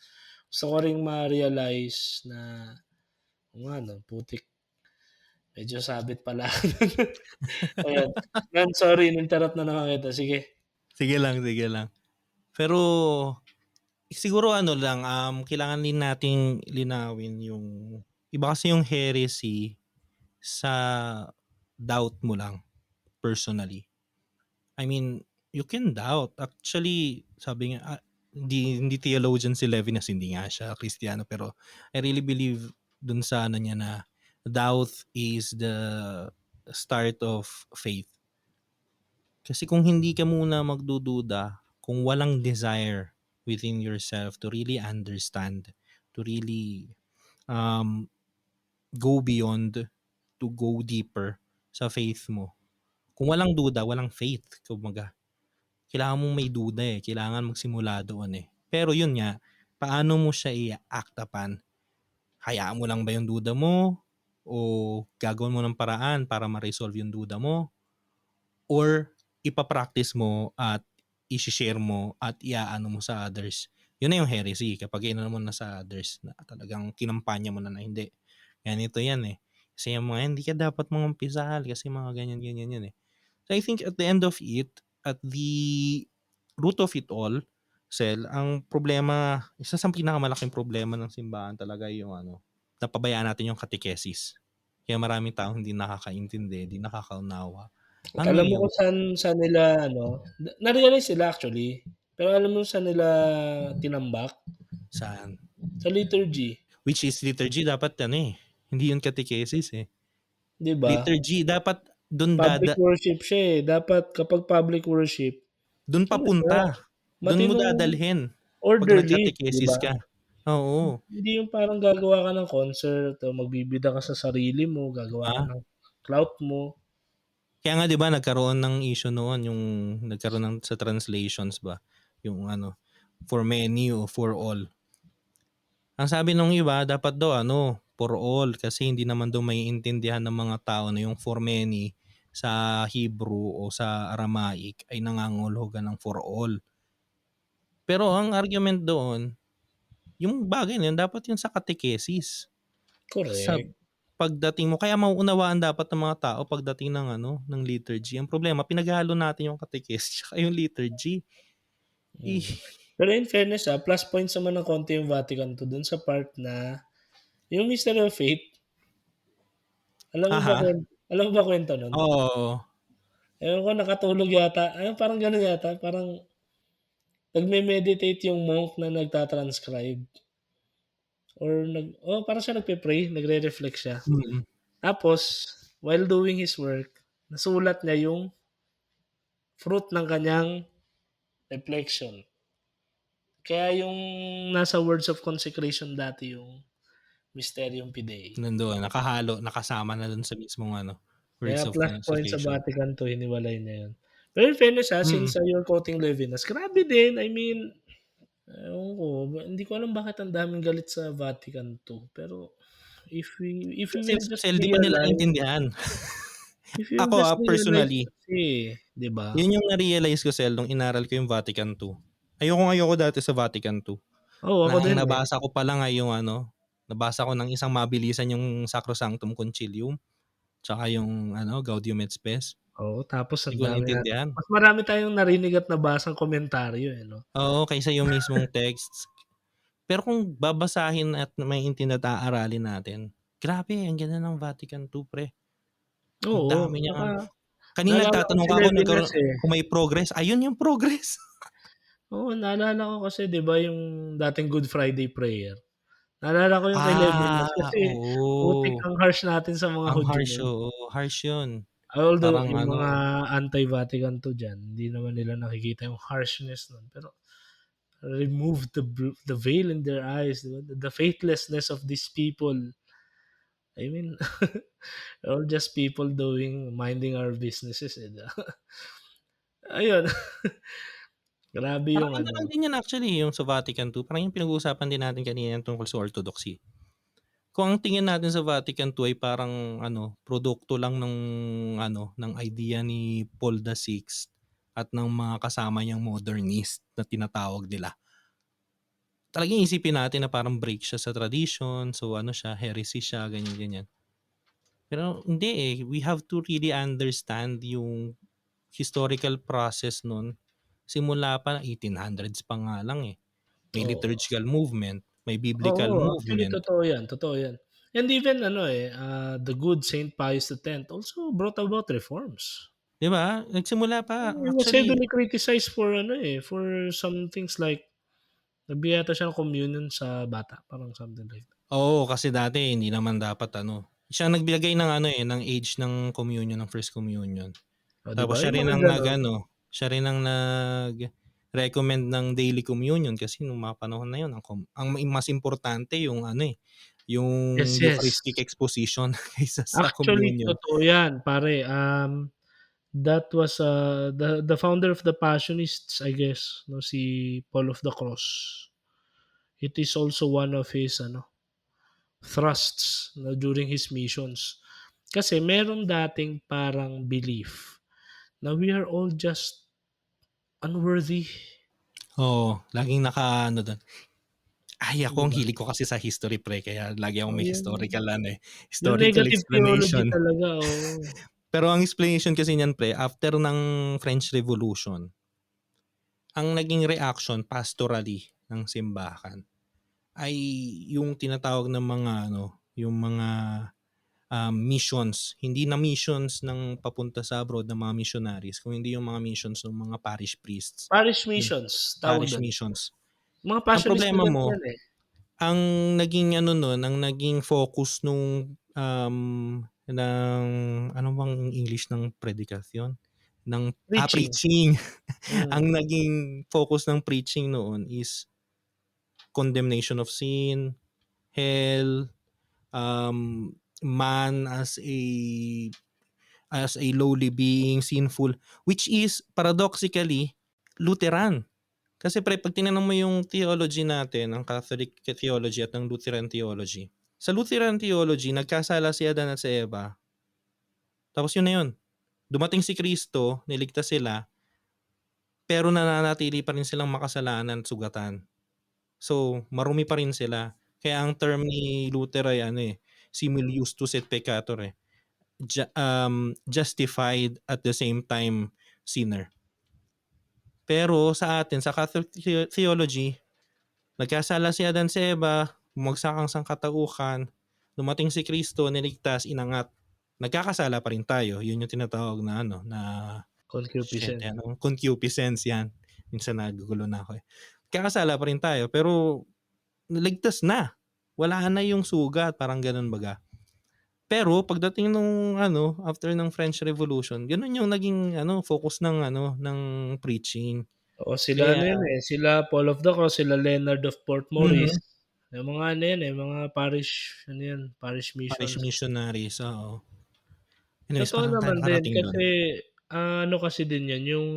A: Gusto ko ring ma-realize na, oo nga 'no, putik medyo sabit pala. Ayan. Yan, sorry in-interrupt na naman kita, sige.
B: Sige lang, sige lang. Pero siguro ano lang, kailangan din nating linawin yung iba kasi yung heresy sa doubt mo lang personally. I mean, you can doubt. Actually, sabi nga, hindi theologian si Levinas, hindi nga siya Kristiyano, pero I really believe dun sa ano niya na doubt is the start of faith. Kasi kung hindi ka muna magdududa, kung walang desire within yourself to really understand, to really um, go beyond, to go deeper sa faith mo. Kung walang duda, walang faith, kumbaga. Kailangan mong may duda eh. Kailangan magsimula doon eh. Pero yun nga, paano mo siya i-act upon? Hayaan mo lang ba yung duda mo? O gagawin mo ng paraan para ma-resolve yung duda mo? Or ipapractice mo at i-share mo at iaano mo sa others? Yun na yung heresy. Kapag inaano mo na sa others na talagang kinampanya mo na hindi. Ganito yan eh. Kasi yung mga hindi ka dapat mga pisahal kasi mga ganyan yan eh. So I think at the end of it, at the root of it all, Sel, ang problema, isa sa pinakamalaking problema ng simbahan talaga yung napabayaan natin yung catechesis. Kaya maraming tao hindi nakakaintindi, hindi nakakaunawa. Ano
A: Alam mo
B: yung
A: kung saan nila na-realize nila actually, pero alam mo saan nila tinambak?
B: saan?
A: Sa liturgy,
B: Which is liturgy dapat hindi yun catechesis eh.
A: 'di ba?
B: Liturgy dapat dun
A: Public worship siya, eh. Dapat kapag public worship,
B: dun
A: ano siya,
B: papunta. Dun mo
A: matinong
B: dadalhin pag
A: orderly, 'di
B: nag-catechesis
A: ba?
B: ka. Oo.
A: Hindi yung parang gagawa ka ng concert o magbibida ka sa sarili mo, gagawa ka
B: Ah,
A: ng clout mo.
B: Kaya nga 'di ba nagkaroon ng issue noon yung nagkaroon ng sa translations ba, yung for many o for all. Ang sabi nung iba dapat daw for all kasi hindi naman daw maiintindihan ng mga tao na yung for many sa Hebrew o sa Aramaic ay nangangahulugan ng for all. Pero ang argument doon, yung bagay na yun dapat yun sa catechesis. Sa
A: Correct.
B: pagdating mo kaya mauunawaan dapat ng mga tao pagdating ng ng liturgy. Ang problema pinaghalo natin yung catechesis tsaka yung liturgy.
A: Mm.
B: Eh,
A: Pero in fairness, plus points naman ng konti yung Vatican II dun sa part na yung Mystery of Faith, alam mo ba
B: aha.
A: kwen alam mo ba kuwento nun?
B: Oo.
A: Ewan ko nakatulog yata, parang gano'n yata, parang nagme-meditate yung monk na nagta-transcribe or parang siya nagpe-pray, nagre-reflect siya.
B: Mm.
A: Tapos while doing his work, nasulat niya yung fruit ng kanyang reflection. Kaya yung nasa words of consecration dati yung Mysterium Fidei.
B: Nandoon nakahalo, nakasama na dun sa mismong
A: Kaya
B: words of
A: plus point sa
B: consecration.
A: Vatican II, hiniwalay na yun. Pero in fairness, since,
B: Mm.
A: you're quoting Levinas, grabe din, I mean, ewan ko, hindi ko alam bakit ang daming galit sa Vatican II. Pero if we
B: Kasi
A: will just
B: Sel, di pa nila
A: realize
B: naintindihan.
A: if we will
B: Ako
A: just realize
B: personally,
A: kasi, 'di ba?
B: yun yung na-realize ko Sel nung inaral ko yung Vatican II. Ayoko dati sa Vatican II.
A: Oo, ako
B: Na ang
A: din, eh.
B: nabasa ko pa lang ay yung nabasa ko ng isang mabilisan yung Sacrosanctum Concilium, tsaka yung Gaudium et Spes.
A: Oo, tapos
B: Hindi
A: ang
B: ko
A: dami
B: naintindihan.
A: mas marami tayong narinig at nabasang komentaryo, eh, 'no?
B: Oo, kaysa yung mismong texts. Pero kung babasahin at maiintindihan at aaralin natin, grabe ang ganda ng Vatican II pre. Ang
A: Oo,
B: dami
A: tsaka
B: niyang kanina
A: naalala ko
B: nagtatanong
A: si
B: ka ako
A: Levinas, eh.
B: kung may progress, ayun yung progress.
A: Oo, naalala ko kasi 'di ba yung dating Good Friday prayer, naalala ko yung kay Levinas kasi putik
B: Oo.
A: ang harsh natin sa mga
B: Ang
A: Hudyo
B: harsh,
A: nun.
B: oo, harsh yun.
A: Although
B: Parang
A: yung
B: ano,
A: mga anti-Vatican II diyan, hindi naman nila nakikita yung harshness nun, pero remove the veil in their eyes, 'di ba? The faithlessness of these people. I mean, we're all just people minding our businesses, eh, 'di ba? Ayun, grabe
B: parang
A: yung
B: ano lang
A: ano,
B: din yan actually yung sa Vatican II, parang yung pinag-uusapan din natin kanina tungkol sa orthodoxy. Kung ang tingin natin sa Vatican II ay parang ano, produkto lang ng ano, ng idea ni Paul VI at ng mga kasama niyang modernist na tinatawag nila. Talagang isipin natin na parang break siya sa tradition, so ano siya, heresy siya, ganyan, ganyan. Pero hindi eh, we have to really understand yung historical process nun. Simula pa 1800s pa nga lang eh. May
A: oo.
B: liturgical movement, may biblical
A: Oo, actually
B: movement.
A: totoo 'yan. And even ano, eh, the good Saint Pius X also brought about reforms.
B: 'Di ba? Nagsimula pa
A: He was
B: actually.
A: heavily criticized for ano, eh, for some things like nagbigay siya ng communion sa bata, parang something like that.
B: Oo, kasi dati hindi naman dapat ano, siya ang nagbigay ng ano, eh, ng age ng communion, ng first communion.
A: Oh, 'di
B: Tapos
A: ba,
B: siya
A: yung
B: rin
A: mga
B: ang
A: gano'n.
B: nag-ano, siya rin ang nag-recommend ng daily communion kasi nung mga panahon na yun ang mas importante yung ano, eh, yung
A: Yes, yes.
B: Eucharistic exposition kaysa sa
A: Actually,
B: communion.
A: totoo 'yan pare, that was, the founder of the Passionists, I guess, 'no, si Paul of the Cross. It is also one of his ano, thrusts na during his missions. Kasi meron dating parang belief na we are all just unworthy,
B: Oo, laging nakaano dun. Ay, ako
A: 'di
B: ang
A: ba?
B: hilig ko kasi sa history pre, kaya lagi akong
A: Oh,
B: may
A: yung
B: historical ano, eh,
A: yung
B: historical
A: negative theology
B: explanation.
A: talaga, oo.
B: Pero ang explanation kasi niyan pre, after ng French Revolution, ang naging reaction pastorally ng simbahan ay yung tinatawag ng mga ano, yung mga, missions. Hindi na missions ng papunta sa abroad ng mga missionaries, kung hindi yung mga missions ng mga parish priests,
A: Parish
B: yung
A: missions, tawag
B: parish
A: dun.
B: missions.
A: Mga
B: Ang
A: passionista
B: problema
A: ganun
B: mo,
A: yan, eh.
B: ang naging ano nun, ang naging focus nung, ng ano bang English ng predikasyon?
A: Preaching,
B: Preaching.
A: hmm,
B: Ang naging focus ng preaching noon is condemnation of sin, hell, man as a lowly being, sinful, which is paradoxically Lutheran. Kasi pre, pag tinanong mo yung theology natin, ang Catholic theology at ang Lutheran theology. Sa Lutheran theology, nagkasala si Adan at si Eva. Tapos yun na yun. Dumating si Kristo, niligtas sila, pero nananatili pa rin silang makasalanan at sugatan. So, marumi pa rin sila. Kaya ang term ni Luther ay ano eh, simul justus et peccator eh. Justified at the same time sinner. Pero sa atin, sa Catholic theology, nagkasala si Adan sa Eva, bumagsak ang sangkatauhan, dumating si Kristo, niligtas, inangat. Nagkakasala pa rin tayo. Yun yung tinatawag na ano, na shit,
A: concupiscence.
B: ano, concupiscence yan. Minsan nagugulo na ako eh. Nagkakasala pa rin tayo, pero ligtas na. Wala na yung sugat, parang ganun baga. Pero pagdating nung ano, after ng French Revolution, ganun yung naging ano, focus ng ano, ng preaching.
A: Oo, sila
B: Kaya
A: ano yun, eh, sila Paul of the Cross, sila Leonard of Port Maurice,
B: mhm,
A: yung mga ano yan, eh, mga parish ano yan, parish
B: parish
A: missions.
B: missionaries, oo. Anyways,
A: Totoo
B: paano tayo
A: naman din
B: nakarating dun?
A: kasi, ano kasi din yan yung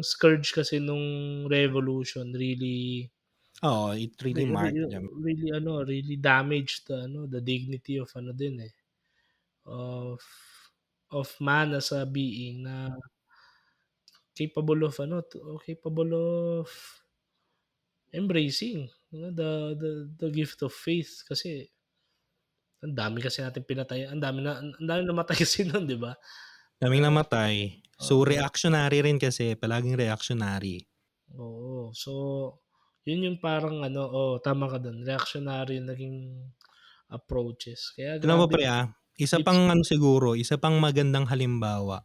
A: scourge kasi nung revolution really
B: Oo, it really marked them.
A: really ano, really damaged the ano, the dignity of ano din, eh, of man as a being na capable of ano, capable of embracing, the gift of faith kasi ang dami kasi nating pinatay, ang dami namatay kasi nun, 'di ba?
B: Daming
A: Ah,
B: namatay. So,
A: oo,
B: reactionary rin kasi, palaging reactionary.
A: oo. So, yun yung parang ano, oo, tama ka dun, reactionary yung naging approaches kaya
B: Alam mo
A: grabe
B: pre, isa
A: deep
B: pang ano
A: spiritual.
B: siguro, isa pang magandang halimbawa,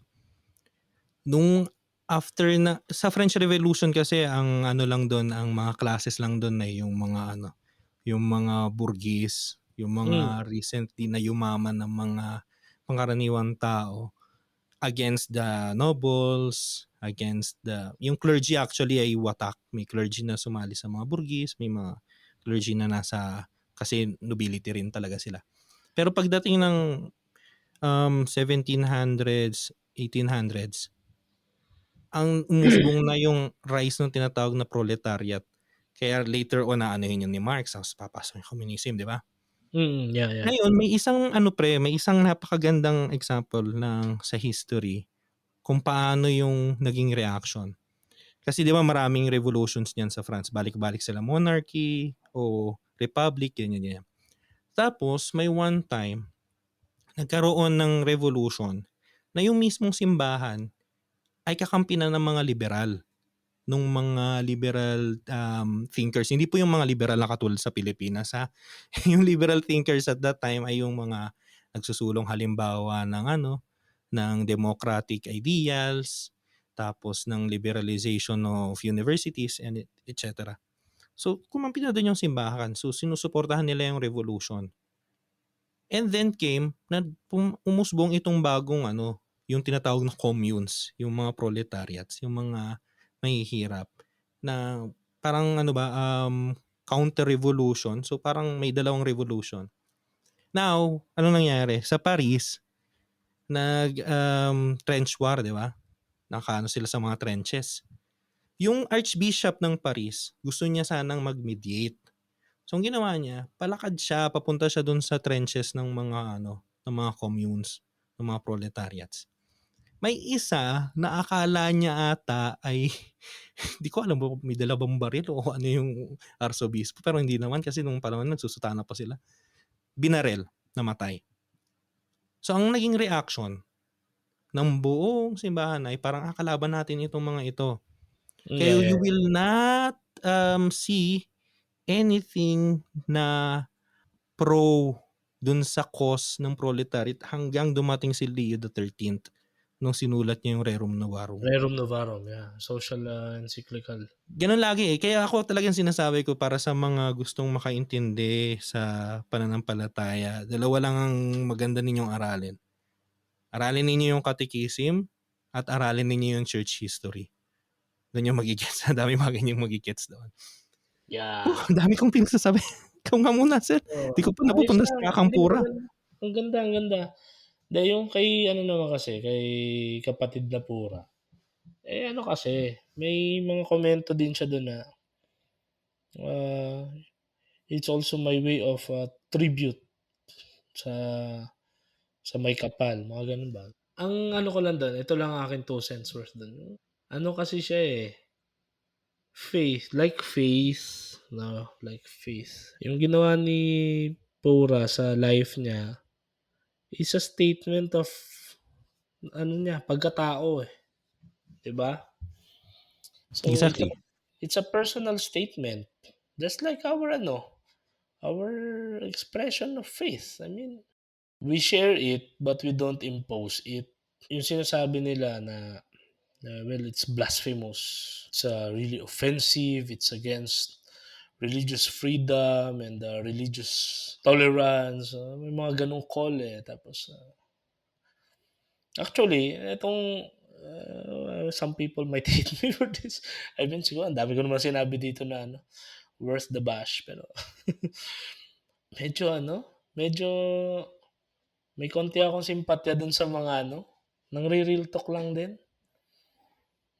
B: nung after na sa French Revolution kasi ang ano lang dun, ang mga classes lang dun ay yung mga ano, yung mga bourgeois, yung
A: Hmm,
B: mga recently na yumaman ng mga pangkaraniwang tao against the nobles, against yung clergy actually ay watak. May clergy na sumali sa mga bourgeois, may mga clergy na nasa, kasi nobility rin talaga sila. Pero pagdating ng 1700s, 1800s, ang umusbong na yung rise ng tinatawag na proletariat. Kaya later on na ano yun ni Marx, tapos papasok yung communism, di ba?
A: yeah, yeah.
B: Ngayon, may isang napakagandang example ng sa history kung paano yung naging reaction. Kasi 'di ba maraming revolutions niyan sa France, balik-balik sila monarchy o republic, ganyan ganyan. Tapos may one time nagkaroon ng revolution na yung mismong simbahan ay kakampi na ng mga liberal, nung mga liberal thinkers. Hindi po yung mga liberal na katulad sa Pilipinas ha. Yung liberal thinkers at that time ay yung mga nagsusulong halimbawa ng ano, ng democratic ideals, tapos ng liberalization of universities and etc. So, kumampi na doon yung simbahan. So, sinusuportahan nila yung revolution. And then came na umusbong itong bagong ano, yung tinatawag na communes, yung mga proletariats, yung mga mahihirap na parang ano ba, counter-revolution. So, parang may dalawang revolution. Now, ano nangyari? Sa Paris, trench war, di ba? Nakaano sila sa mga trenches. Yung Archbishop ng Paris, gusto niya sanang mag-mediate. So, ang ginawa niya, palakad siya, papunta siya dun sa trenches ng mga ano, ng mga communes, ng mga proletariats. May isa na akala niya ata ay hindi ko alam kung may dala bang baril o ano yung arsobispo, pero hindi naman kasi nung panahon nagsusutana pa sila. Binarel, namatay. So, ang naging reaction ng buong simbahan ay parang kalaban natin itong mga ito.
A: Yeah,
B: Kaya
A: yeah.
B: you will not see anything na pro dun sa cause ng proletariat hanggang dumating si Leo the 13th nung sinulat niya yung Rerum Novarum.
A: Rerum Novarum, yeah. Social, encyclical.
B: Ganun lagi eh. Kaya ako talagang sinasabi ko para sa mga gustong makaintindi sa pananampalataya, dalawa lang ang maganda ninyong aralin. Aralin ninyo yung catechism at aralin ninyo yung church history. Doon yung magigets. Ang dami mga ganyang magigets doon.
A: Yeah.
B: Ang dami kong pinagsasabi. Ikaw nga muna, sir.
A: Oo,
B: Di ko pa
A: ayos
B: napupunta sa
A: lang. Hindi,
B: Kakampura.
A: maganda. Ang ganda, ang ganda. Dahil yung kay ano naman kasi, kay kapatid na Pura, eh, ano kasi, may mga komento din siya dun na, ah, it's also my way of, tribute sa may kapal, mga gano'n ba. Ang ano ko lang dun, ito lang ang aking 2 cents worth dun, ano kasi siya, eh, faith, 'no, like faith. Yung ginawa ni Pura sa life niya is a statement of ano niya, pagkatao, eh, 'di ba? So,
B: Exactly.
A: it's a personal statement, just like our ano, our expression of faith. I mean, we share it but we don't impose it. Yung sinasabi nila na well, it's blasphemous, it's, really offensive, it's against religious freedom and, religious tolerance, may mga gano'ng call, eh. Tapos, actually itong, some people might hate me for this. I mean siguro ang dami ko naman sinabi dito na ano, worth the bash, pero medyo ano, medyo may konti akong simpatya dun sa mga ano, nangre-real talk lang din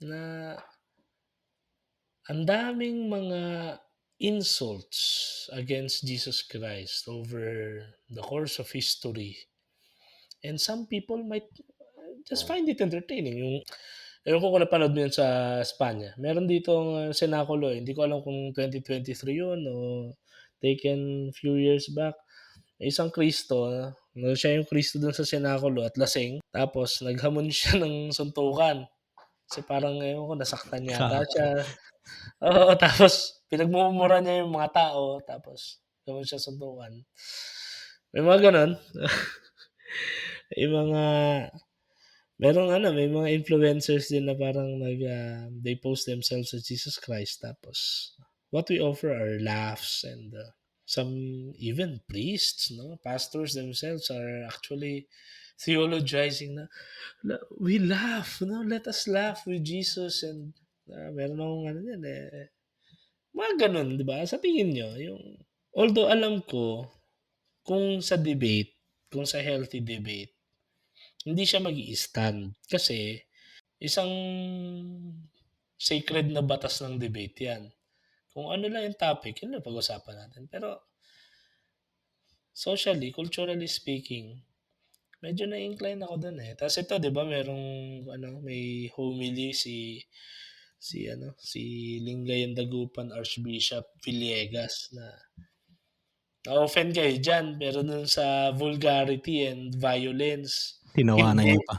A: na ang daming mga insults against Jesus Christ over the course of history. And some people might just find it entertaining. Yung ewan ko kung napanood mo yun sa Espanya. Meron ditong, senakulo, eh, hindi ko alam kung 2023 yun o taken few years back. May isang Kristo, na siya yung Kristo dun sa senakulo at lasing. Tapos naghamon siya ng suntukan. Kasi parang ewan ko nasaktan yata
B: Kako.
A: siya. Oo, tapos pinagmumura niya yung mga tao, tapos hamon siya suntukan. May mga gano'n. May mga may mga influencers din na parang they post themselves as Jesus Christ tapos what we offer are laughs and some even priests, no? Pastors themselves are actually theologizing na we laugh, no? Let us laugh with Jesus and meron akong ano yan mga ganun, di ba? Sa tingin nyo, although alam ko kung sa debate, kung sa healthy debate, hindi siya mag stand kasi isang sacred na batas ng debate yan. Kung ano lang yung topic, yun lang pag-usapan natin. Pero socially, culturally speaking, medyo na-incline ako dun eh. Tapos ito, 'di ba, may homily si Lingayen Dagupan Archbishop Villegas na na-offend kayo diyan pero dun sa vulgarity and violence,
B: Tinawanan
A: hindi.
B: niyo pa,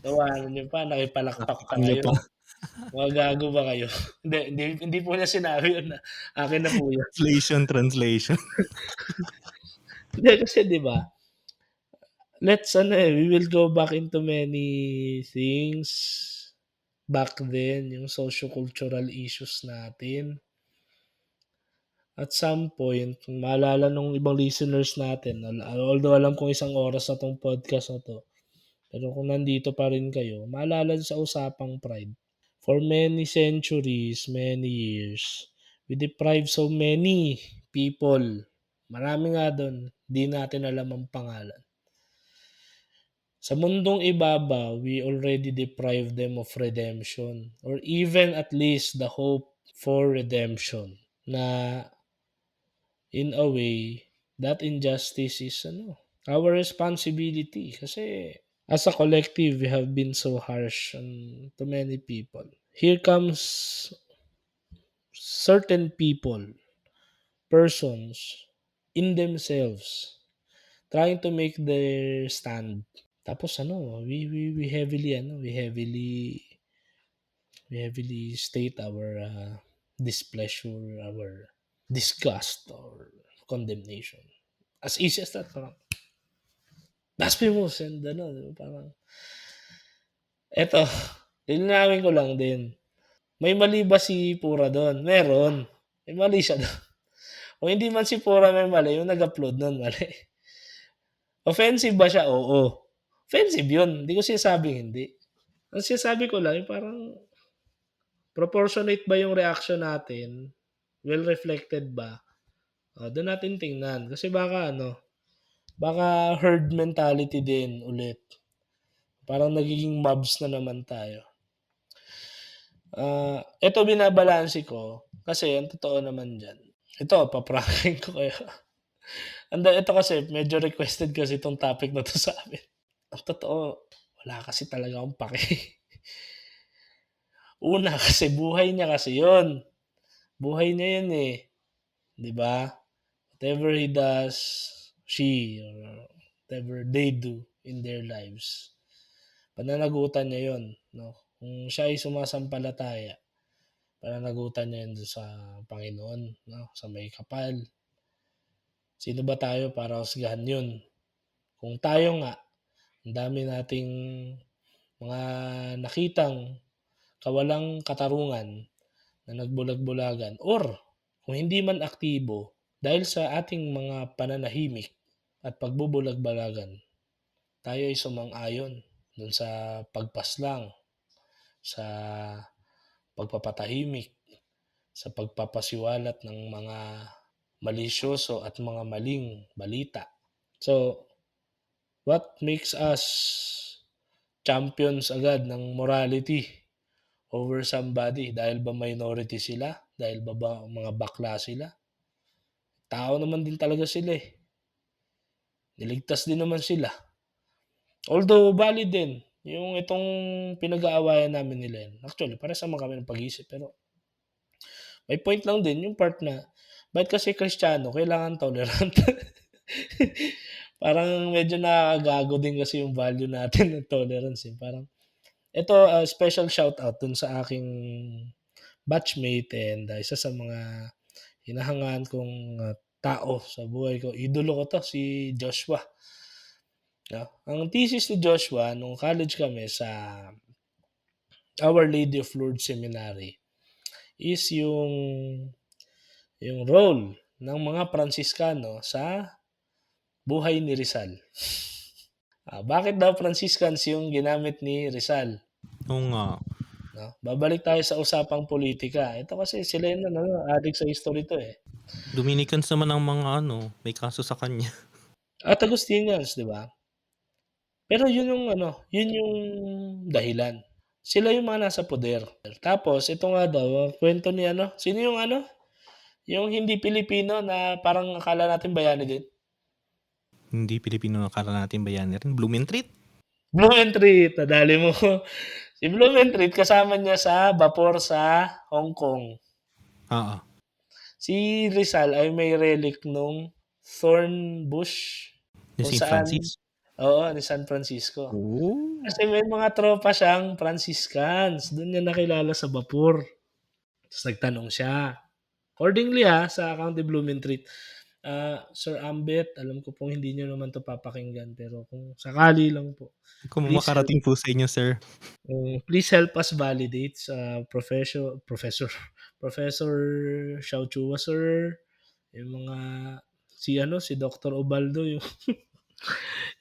A: Tawanan niyo pa, nakipalakpak pa
B: nakatakan niyo
A: kayo.
B: pa.
A: Mga gago ba kayo? Hindi po niya sinabi yun na akin na po yun.
B: Translation.
A: Hindi kasi 'di ba, we will go back into many things back then, yung socio-cultural issues natin. At some point, kung maalala nung ibang listeners natin, although alam kong isang oras na 'tong podcast na 'to, pero kung nandito pa rin kayo, maalala sa usapang pride. For many centuries, many years, we deprived so many people. Marami nga dun, di natin alam ang pangalan. Sa mundong ibabaw, we already deprived them of redemption or even at least the hope for redemption na in a way, that injustice is our responsibility kasi as a collective, we have been so harsh to many people. Here comes certain people, persons, in themselves, trying to make their stand. Tapos we heavily state our displeasure, our disgust or condemnation. As easy as that, parang blasphemous and parang eto, lilinawin ko lang din. May mali ba si Pura doon? Meron. May mali siya doon. Kung hindi man si Pura may mali, yung nag-upload nun mali. Offensive ba siya? Oo. Offensive yun. Hindi ko sinasabing hindi. Ang sinasabi ko lang, yung parang proportionate ba yung reaction natin? Well reflected ba? Doon natin tingnan. Kasi baka herd mentality din ulit. Parang nagiging mobs na naman tayo. Ito binabalanse ko kasi ang totoo naman dyan. Ito, papranking ko kayo. Ito kasi medyo requested kasi itong topic na to sa amin. Ang totoo, wala kasi talaga akong pake. Una kasi buhay niya kasi yun. Buhay niya yun eh. 'Di ba? Whatever he does, she or whatever they do in their lives, pananagutan niya yun. No? Kung siya ay sumasampalataya, pananagutan niya yun sa Panginoon. No? Sa may kapal. Sino ba tayo para husgahan yun? Kung tayo nga, ang dami nating mga nakitang kawalang katarungan na nagbulag-bulagan or kung hindi man aktibo dahil sa ating mga pananahimik at pagbubulag-balagan, tayo ay sumang-ayon dun sa pagpaslang, sa pagpapatahimik, sa pagpapasiwalat ng mga malisyoso at mga maling balita. So, what makes us champions agad ng morality over somebody? Dahil ba minority sila? Dahil ba mga bakla sila? Tao naman din talaga sila eh. Niligtas din naman sila. Although valid din yung itong pinag-aawayan namin nila yan. Actually, para sama kami ng pag-iisip. Pero may point lang din yung part na bakit kasi Kristiyano kailangan tolerant? Parang medyo nakakagago din kasi yung value natin ng tolerance eh. Parang ito, special shout out dun sa aking batchmate and isa sa mga hinahangaan kong tao sa buhay ko. Idolo ko to, si Joshua. 'no. Ang thesis ni Joshua nung college kami sa Our Lady of Lourdes Seminary is yung role ng mga Pransiskano sa buhay ni Rizal. Bakit daw Franciscans yung ginamit ni Rizal,
B: Oo nga.
A: 'no? Babalik tayo sa usapang politika. Ito kasi sila yung ano, adik sa history 'to, eh.
B: Dominicans naman ang mga ano, may kaso sa kanya.
A: At Agustinians, 'di ba? Pero yun yung ano, yun yung dahilan. Sila yung mga nasa poder. Tapos ito nga daw, kuwento ni ano, sino yung ano, yung hindi Pilipino na parang akala natin bayani din?
B: Hindi Pilipino ang akala natin bayani rin, Blumentritt.
A: Blumentritt, nadali mo. Si Blumentritt kasama niya sa bapor sa Hong Kong.
B: Oo,
A: Si Rizal ay may relic nung thorn bush
B: ni
A: kung
B: Saint
A: saan
B: Francis.
A: oo, ni San Francisco.
B: Oh.
A: Kasi may mga tropa siyang Franciscans, dun niya nakilala sa bapor. Ta's nagtanong siya. Accordingly, sa account ni Blumentritt, Sir Ambet, alam ko pong hindi niyo naman 'to papakinggan, pero kung sakali lang po,
B: Kung
A: please help
B: makarating po sa inyo, sir.
A: please help us validate sa Professor Professor Xiao Chua, sir, yung mga si Doctor Ubaldo, yung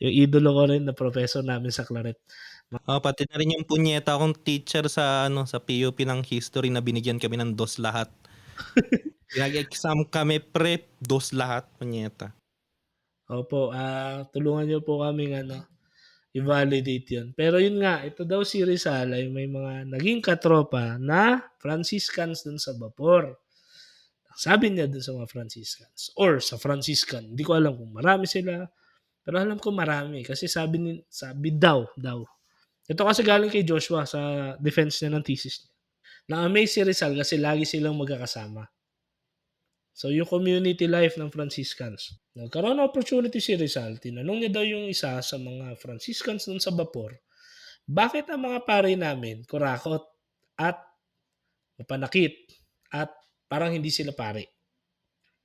A: yung idolo ko rin na professor namin sa Claret.
B: Pati na rin yung punyeta kong teacher sa ano, sa PUP ng history na binigyan kami ng 2 lahat. Nag-exam kami prep, 2 lahat, punyeta.
A: Opo, tulungan niyo po kaming ano, i-validate 'yun. Pero 'yun nga, ito daw si Rizal ay may mga naging katropa na Franciscans dun sa bapor. Sabi niya dun sa mga Franciscans or sa Franciscan, hindi ko alam kung marami sila, pero alam ko marami kasi sabi daw. Ito kasi galing kay Joshua sa defense niya ng thesis niya. Na-amaze si Rizal kasi lagi silang magkakasama. So, yung community life ng Franciscans. Nagkaroon ng opportunity si Rizal, tinanong niya daw yung isa sa mga Franciscans dun sa Bapor, bakit ang mga pare namin kurakot at mapanakit at parang hindi sila pare?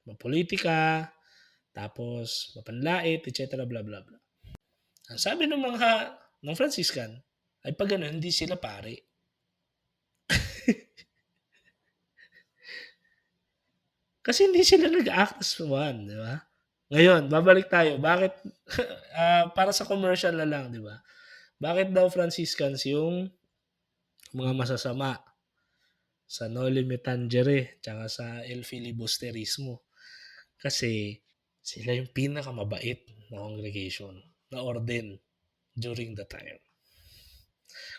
A: Mapolitika, tapos mapanlait, etc. bla bla bla. Ang sabi ng Franciscan ay pag ganun, hindi sila pare. Kasi hindi sila nag-act as one, di ba? Ngayon, babalik tayo. Bakit, para sa commercial na lang, di ba? Bakit daw Franciscans yung mga masasama sa Noli Me Tangere tsaka sa El Filibusterismo? Kasi sila yung pinakamabait na congregation, na orden during the time.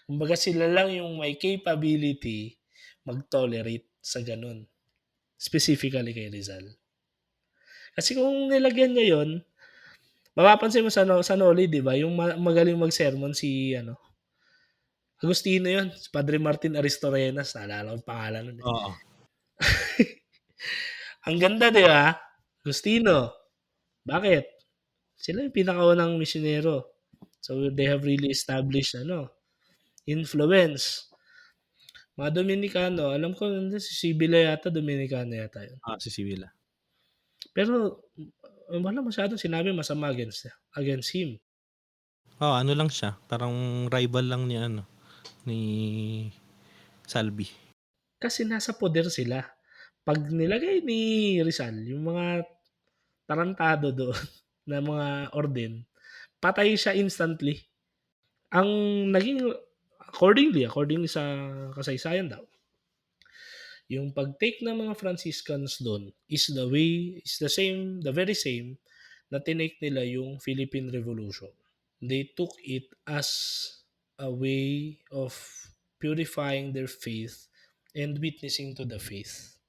A: Kumbaga sila lang yung may capability mag-tolerate sa ganun. Specifically kay Rizal. Kasi kung nilagyan niya yon, mapapansin mo sa Noli, di ba? Yung magaling mag-sermon si Agustino yun. Si Padre Martin Aristorenas. Naalala ko yung pangalan nun.
B: Oo.
A: Ang ganda, di ba? Agustino. Bakit? Sila yung pinakaunang misyonero. So, they have really established influence. Mga Dominicano, alam ko si Sibila yata, Dominicano yata yun.
B: Si Sibila.
A: Pero wala masyadong sinabi masama against him.
B: Ano lang siya, parang rival lang ni Salvi.
A: Kasi nasa poder sila. Pag nilagay ni Rizal yung mga tarantado doon na mga orden, patay siya instantly. Ang naging according sa kasaysayan daw, yung pag-take ng mga Franciscans doon is the very same na tinake nila yung Philippine Revolution. They took it as a way of purifying their faith and witnessing to the faith.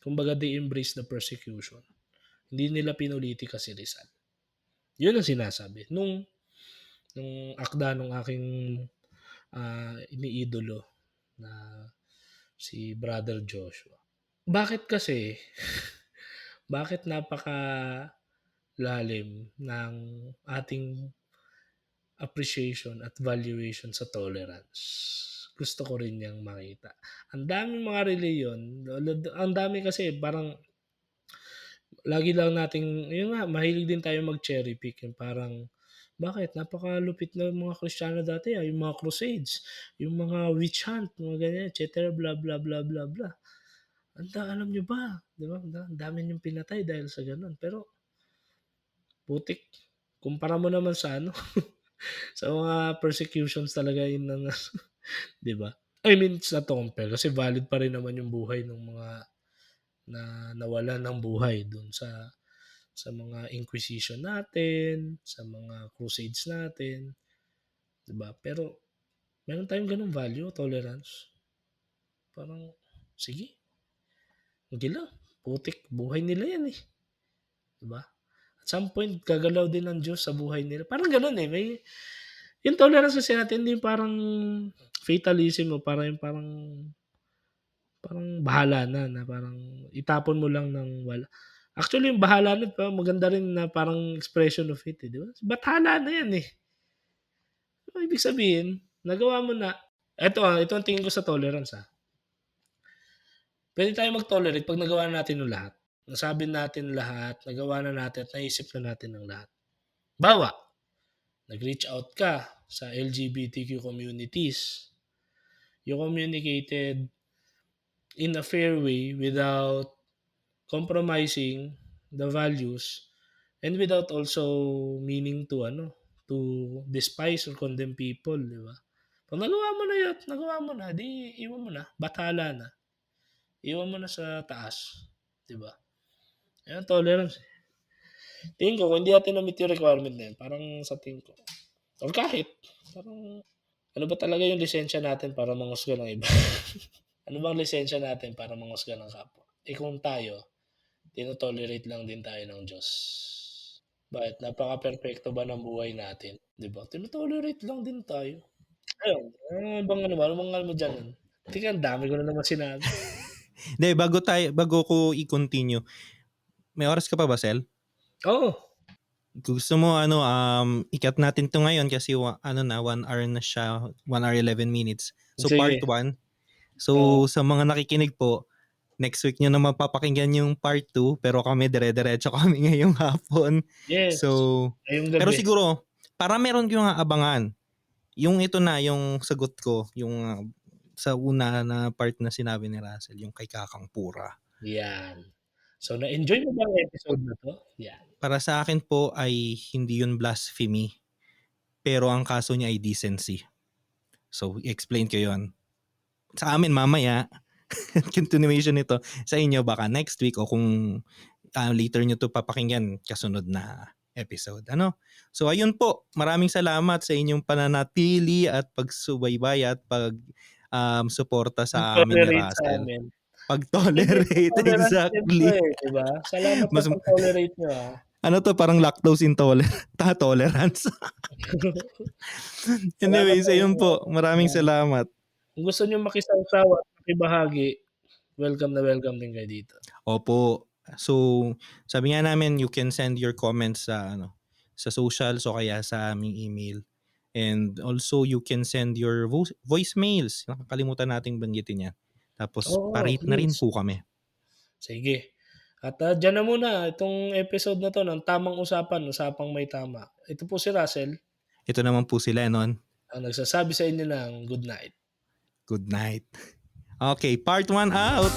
A: Kumbaga, they embrace the persecution. Hindi nila pinulitika si Rizal. Yun ang sinasabi. Nung akda nung aking iniidolo na si Brother Joshua. Bakit kasi, bakit napaka lalim ng ating appreciation at valuation sa tolerance? Gusto ko rin yang makita. Ang daming mga reliyon, ang dami kasi parang lagi lang nating, yun nga, mahilig din tayo mag-cherry pick. Yung parang Bakit? Napakalupit ng mga Kristiyano dati, yung mga crusades, yung mga witch hunt, mga ganyan, et cetera, bla, bla, bla, bla, bla. Alam niyo ba, 'di ba, ang dami niyong pinatay dahil sa gano'n. Pero putik, kumpara mo naman sa ano, sa mga persecutions talaga yun ng 'di ba? I mean, it's not to compare kasi valid pa rin naman yung buhay ng mga na nawalan ng buhay dun sa mga inquisition natin, sa mga crusades natin, 'di ba? Pero meron tayong gano'ng value, tolerance. Parang sige, sige lang, putik buhay nila 'yan, eh, 'di ba? At some point gagalaw din ang Diyos sa buhay nila. Parang gano'n, eh, may yung tolerance kasi natin hindi yung parang fatalism o parang yung parang bahala na parang itapon mo lang ng wala. Actually, yung bahala na pa maganda rin na parang expression of it, eh, 'di ba? Bathala na 'yan, eh. So, ibig sabihin, nagawa mo na ito ang tingin ko sa tolerance, puwede tayong mag-tolerate 'pag nagawa na natin yung lahat. Nasabi natin lahat, nagawa na natin at naisip na natin ang lahat. Halimbawa, nag-reach out ka sa LGBTQ communities. You communicated in a fair way without compromising the values and without also meaning to ano, to despise or condemn people, 'di ba? 'Pag nagawa mo na, 'di iwan mo na, bathala na. Iwan mo na sa taas, 'di ba? Ayan tolerance, eh. Tingin ko kung hindi natin na-meet yung requirement na yun, parang sa tingin ko or kahit parang ano ba talaga yung lisensya natin para manghusga ng iba? Ano bang lisensya natin para manghusga ng kapwa? Eh, kung tayo tino-tolerate lang din tayo ng Diyos. Bakit napaka-perpekto ba ng buhay natin, 'di ba? Tino-tolerate lang din tayo. Ayun, ano bang ano mo diyan nun? Teka ang dami ko na naman sinabi.
B: Hindi, bago ko i-continue, may oras ka pa ba, Sel?
A: Oo,
B: Gusto mo ano, ikat natin 'to ngayon kasi ano na, 1 hour na siya, 1 hour 11 minutes. So part
A: sige,
B: 1.
A: oo.
B: So sa mga nakikinig po, next week niyo na mapapakinggan yung part 2 pero kami dire-diretso kami ngayong hapon.
A: Yes,
B: So,
A: ngayong
B: pero
A: gabi.
B: siguro para meron kayong aabangan, yung ito na yung sagot ko, yung sa una na part na sinabi ni Russell, yung kay Kakang Pura.
A: 'Yan. So, na-enjoy mo ba ang episode na 'to? 'Yan.
B: Para sa akin po ay hindi yun blasphemy, pero ang kaso niya ay decency. So, explain ko yun. Sa amin mamaya, continuation nito. Sa inyo baka next week o kung later nyo to papakinggan kasunod na episode. Ano? So ayun po, maraming salamat sa inyong pananatili at pagsubaybay at suporta sa amin ni
A: Nag-tolerate sa
B: Russell.
A: amin. Sige,
B: Pag-tolerate,
A: tolerance din 'to,
B: exactly.
A: eh, 'di ba? Salamat sa
B: Mas,
A: pag-tolerate niyo,
B: ano to, parang lactose intolerant, tolerance.
A: Salamat
B: Anyways,
A: sa
B: ayun
A: inyo.
B: po, maraming
A: 'Yan.
B: salamat.
A: Kung gusto niyong makisawsaw at makibahagi, welcome na welcome din kayo dito.
B: Opo. So, sabi nga namin you can send your comments sa ano, sa socials o kaya sa aming email. And also you can send your voicemails. Nakakalimutan nating banggitin yan. Tapos
A: Oo,
B: pa-rate na rin
A: please.
B: po kami.
A: Sige. At, diyan na muna itong episode na 'to ng tamang usapan, usapang may tama. Ito po si Russell,
B: Ito naman po si Lennon.
A: ang nagsasabi sa inyo ng good night.
B: Good night. Okay, part 1 out.